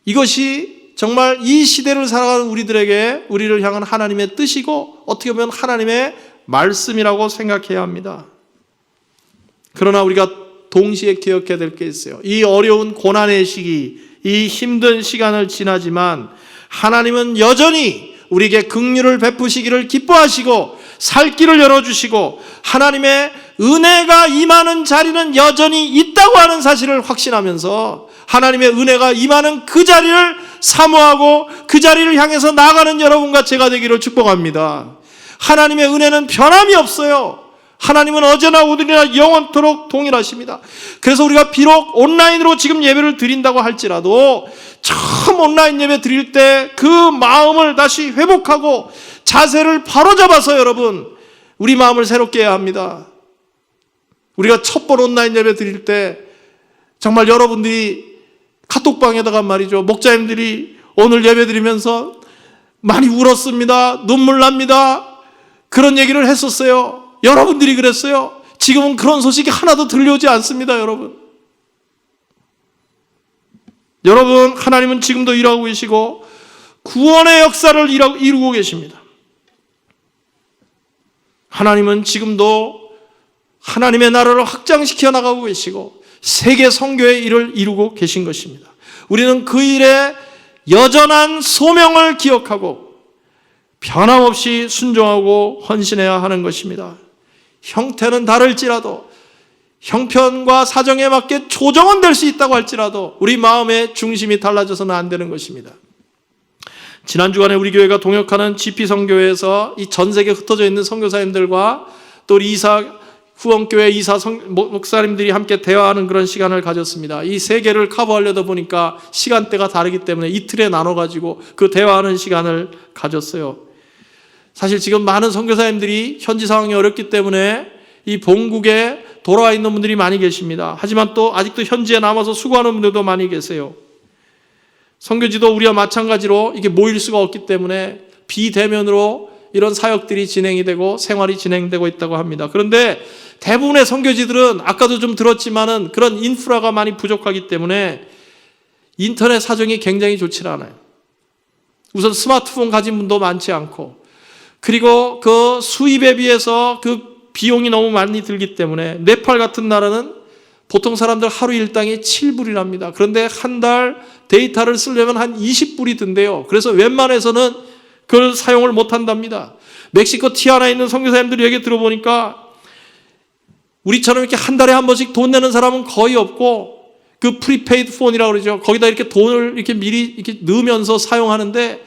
이것이 정말 이 시대를 살아가는 우리를 향한 하나님의 뜻이고 어떻게 보면 하나님의 말씀이라고 생각해야 합니다. 그러나 우리가 동시에 기억해야 될 게 있어요. 이 어려운 고난의 시기, 이 힘든 시간을 지나지만 하나님은 여전히 우리에게 긍휼을 베푸시기를 기뻐하시고 살 길을 열어주시고 하나님의 은혜가 임하는 자리는 여전히 있다고 하는 사실을 확신하면서 하나님의 은혜가 임하는 그 자리를 사모하고 그 자리를 향해서 나아가는 여러분과 제가 되기를 축복합니다. 하나님의 은혜는 변함이 없어요. 하나님은 어제나 오늘이나 영원토록 동일하십니다. 그래서 우리가 비록 온라인으로 지금 예배를 드린다고 할지라도 처음 온라인 예배 드릴 때 그 마음을 다시 회복하고 자세를 바로잡아서 여러분 우리 마음을 새롭게 해야 합니다. 우리가 첫 번 온라인 예배 드릴 때 정말 여러분들이 카톡방에다가 말이죠, 목자님들이 오늘 예배 드리면서 많이 울었습니다, 눈물 납니다, 그런 얘기를 했었어요. 여러분들이 그랬어요. 지금은 그런 소식이 하나도 들려오지 않습니다, 여러분. 여러분, 하나님은 지금도 일하고 계시고 구원의 역사를 이루고 계십니다. 하나님은 지금도 하나님의 나라를 확장시켜 나가고 계시고 세계 선교의 일을 이루고 계신 것입니다. 우리는 그 일에 여전한 소명을 기억하고 변함없이 순종하고 헌신해야 하는 것입니다. 형태는 다를지라도 형편과 사정에 맞게 조정은 될 수 있다고 할지라도 우리 마음의 중심이 달라져서는 안 되는 것입니다. 지난 주간에 우리 교회가 동역하는 GP 선교회에서 이 전 세계에 흩어져 있는 선교사님들과 또 우리 후원교회 목사님들이 함께 대화하는 그런 시간을 가졌습니다. 이 세 개를 커버하려다 보니까 시간대가 다르기 때문에 이틀에 나눠가지고 그 대화하는 시간을 가졌어요. 사실 지금 많은 선교사님들이 현지 상황이 어렵기 때문에 이 본국에 돌아와 있는 분들이 많이 계십니다. 하지만 또 아직도 현지에 남아서 수고하는 분들도 많이 계세요. 선교지도 우리와 마찬가지로 이게 모일 수가 없기 때문에 비대면으로 이런 사역들이 진행이 되고 생활이 진행되고 있다고 합니다. 그런데 대부분의 선교지들은 아까도 좀 들었지만은 그런 인프라가 많이 부족하기 때문에 인터넷 사정이 굉장히 좋지 않아요. 우선 스마트폰 가진 분도 많지 않고, 그리고 그 수입에 비해서 그 비용이 너무 많이 들기 때문에 네팔 같은 나라는 보통 사람들 하루 일당이 7불이랍니다. 그런데 한 달 데이터를 쓰려면 한 20불이 든대요. 그래서 웬만해서는 그걸 사용을 못 한답니다. 멕시코 티아나에 있는 선교사님들 얘기 들어보니까 우리처럼 이렇게 한 달에 한 번씩 돈 내는 사람은 거의 없고 그 프리페이드 폰이라고 그러죠. 거기다 이렇게 돈을 이렇게 미리 이렇게 넣으면서 사용하는데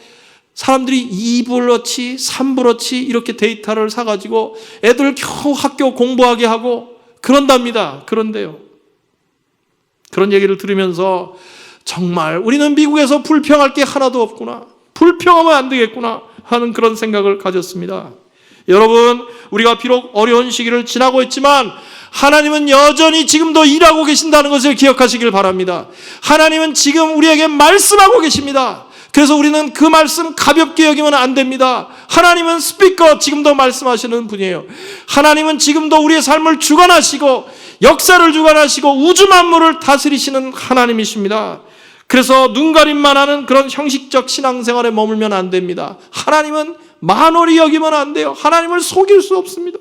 사람들이 2불어치, 3불어치 이렇게 데이터를 사가지고 애들 겨우 학교 공부하게 하고 그런답니다. 그런데요. 그런 얘기를 들으면서 정말 우리는 미국에서 불평할 게 하나도 없구나. 불평하면 안 되겠구나 하는 그런 생각을 가졌습니다. 여러분, 우리가 비록 어려운 시기를 지나고 있지만 하나님은 여전히 지금도 일하고 계신다는 것을 기억하시길 바랍니다. 하나님은 지금 우리에게 말씀하고 계십니다. 그래서 우리는 그 말씀 가볍게 여기면 안 됩니다. 하나님은 스피커, 지금도 말씀하시는 분이에요. 하나님은 지금도 우리의 삶을 주관하시고 역사를 주관하시고 우주 만물을 다스리시는 하나님이십니다. 그래서 눈가림만 하는 그런 형식적 신앙생활에 머물면 안 됩니다. 하나님은 만홀히 여기면 안 돼요. 하나님을 속일 수 없습니다.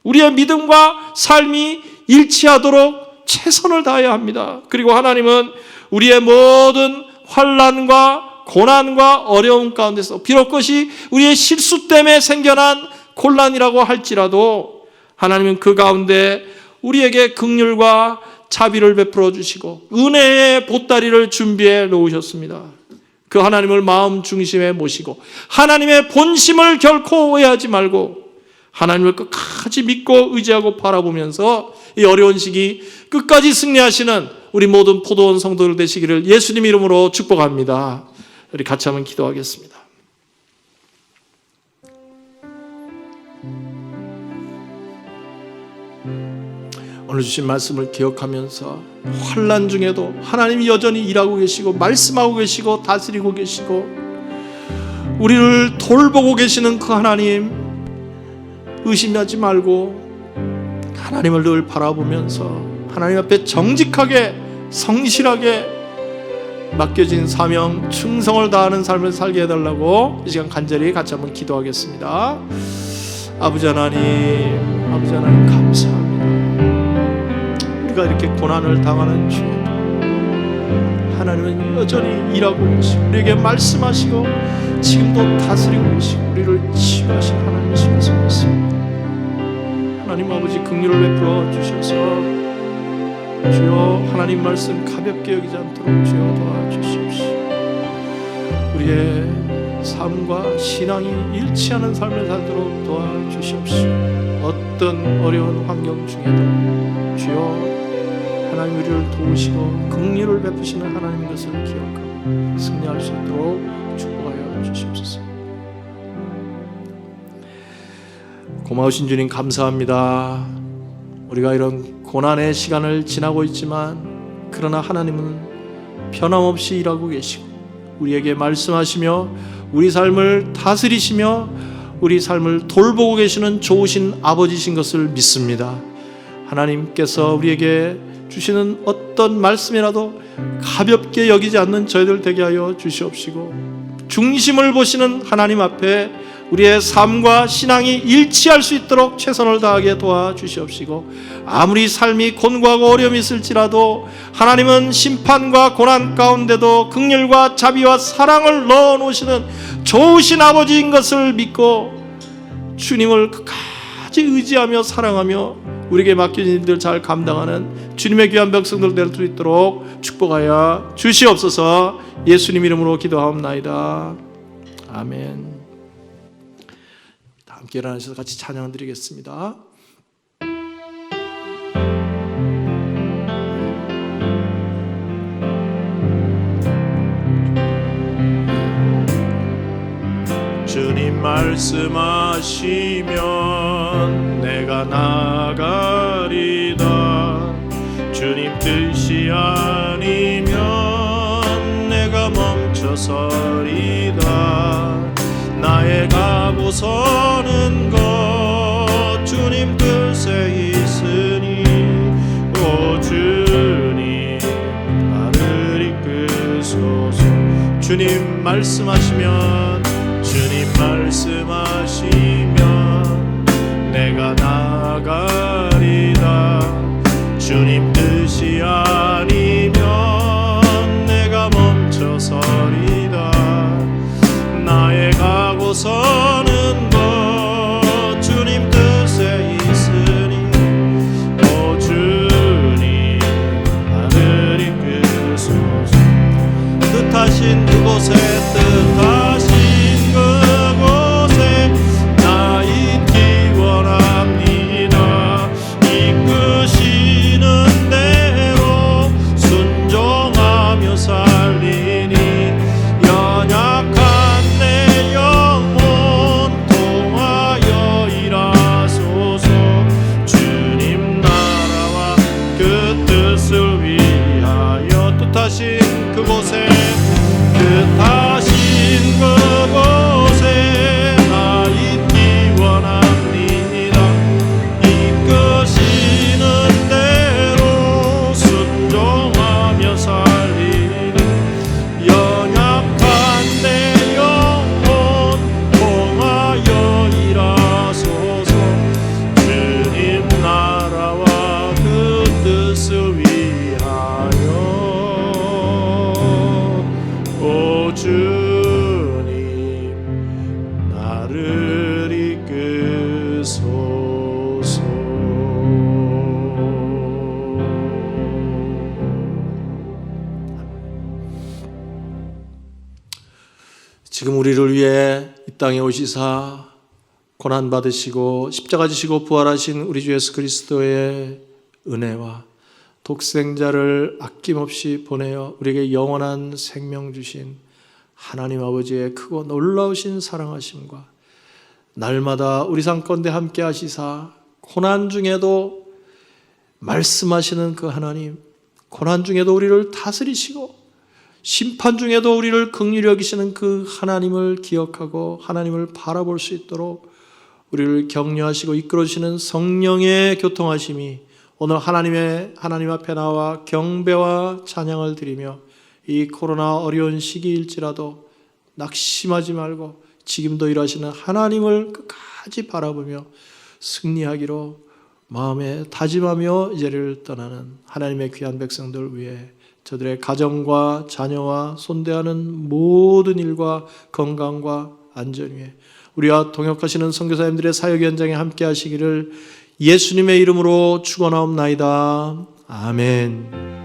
우리의 믿음과 삶이 일치하도록 최선을 다해야 합니다. 그리고 하나님은 우리의 모든 환난과 고난과 어려움 가운데서 비록 그것이 우리의 실수 때문에 생겨난 곤란이라고 할지라도 하나님은 그 가운데 우리에게 긍휼과 자비를 베풀어 주시고 은혜의 보따리를 준비해 놓으셨습니다. 그 하나님을 마음 중심에 모시고 하나님의 본심을 결코 오해하지 말고 하나님을 끝까지 믿고 의지하고 바라보면서 이 어려운 시기 끝까지 승리하시는 우리 모든 포도원 성도들 되시기를 예수님 이름으로 축복합니다. 우리 같이 한번 기도하겠습니다. 오늘 주신 말씀을 기억하면서 환난 중에도 하나님이 여전히 일하고 계시고 말씀하고 계시고 다스리고 계시고 우리를 돌보고 계시는 그 하나님 의심하지 말고 하나님을 늘 바라보면서 하나님 앞에 정직하게 성실하게 맡겨진 사명 충성을 다하는 삶을 살게 해달라고 이 시간 간절히 같이 한번 기도하겠습니다. 아버지 하나님 감사합니다. 우리가 이렇게 고난을 당하는 중에도 하나님은 여전히 일하고 계시고 우리에게 말씀하시고 지금도 다스리고 계시고 우리를 치유하신 하나님이심에서 믿습니다. 하나님 아버지 긍휼을 베풀어 주셔서 주여 하나님 말씀 가볍게 여기지 않도록 주여 도와주시옵시오. 우리의 삶과 신앙이 일치하는 삶을 살도록 도와주시옵시오. 어떤 어려운 환경 중에도 주여 하나님 우리를 도우시고 긍휼을 베푸시는 하나님 것을 기억하고 승리할 수 있도록 축복하여 주시옵소서. 고마우신 주님 감사합니다. 우리가 이런 고난의 시간을 지나고 있지만 그러나 하나님은 변함없이 일하고 계시고 우리에게 말씀하시며 우리 삶을 다스리시며 우리 삶을 돌보고 계시는 좋으신 아버지신 것을 믿습니다. 하나님께서 우리에게 주시는 어떤 말씀이라도 가볍게 여기지 않는 저희들 되게 하여 주시옵시고 중심을 보시는 하나님 앞에 우리의 삶과 신앙이 일치할 수 있도록 최선을 다하게 도와주시옵시고 아무리 삶이 곤고하고 어려움이 있을지라도 하나님은 심판과 고난 가운데도 긍휼과 자비와 사랑을 넣어놓으시는 좋으신 아버지인 것을 믿고 주님을 끝까지 의지하며 사랑하며 우리에게 맡겨진 일들 잘 감당하는 주님의 귀한 백성들 될 수 있도록 축복하여 주시옵소서. 예수님 이름으로 기도하옵나이다. 아멘. 함께 일어나셔서 같이 찬양 드리겠습니다. 주님 말씀하시면 내가 나가리다. 주님 뜻이 아니면 내가 멈춰서리다. 나의 가고 서는 것 주님 뜻에 있으니 오 주님 나를 이끄소서. 주님 말씀하시면 내가 나가리다. 주님 뜻이 아니면 내가 멈춰서리다. 나의 가고서는 것 주님 뜻에 있으니 오 주님 나를 이끄소서. 뜻하신 그곳에 뜻하신 그곳에 나 있기 원합니다. 이끄시는 대로 순종하며 살리니 연약한 내 영혼 통하여 일하소서. 주님 나라와 그 뜻을 위하여 뜻하신 그곳에 뜻하신 그곳에 나 있기 원합니다. 이끄시는 대로 순종하며 살리니 연약한 내 영혼 통하여 일하소서. 주님 나라와 그 뜻을 위하여 오 주님 나를 이끄소서. 지금 우리를 위해 이 땅에 오시사 고난 받으시고 십자가 지시고 부활하신 우리 주 예수 그리스도의 은혜와 독생자를 아낌없이 보내어 우리에게 영원한 생명 주신 하나님 아버지의 크고 놀라우신 사랑하심과 날마다 우리 삶 가운데 함께 하시사 고난 중에도 말씀하시는 그 하나님, 고난 중에도 우리를 다스리시고 심판 중에도 우리를 긍휼히 여기시는 그 하나님을 기억하고 하나님을 바라볼 수 있도록 우리를 격려하시고 이끌어주시는 성령의 교통하심이 오늘 하나님 앞에 나와 경배와 찬양을 드리며 이 코로나 어려운 시기일지라도 낙심하지 말고 지금도 일하시는 하나님을 끝까지 바라보며 승리하기로 마음에 다짐하며 이 자리를 떠나는 하나님의 귀한 백성들 위해 저들의 가정과 자녀와 손대하는 모든 일과 건강과 안전 위에 우리와 동역하시는 선교사님들의 사역 현장에 함께 하시기를 예수님의 이름으로 축원하옵나이다. 아멘.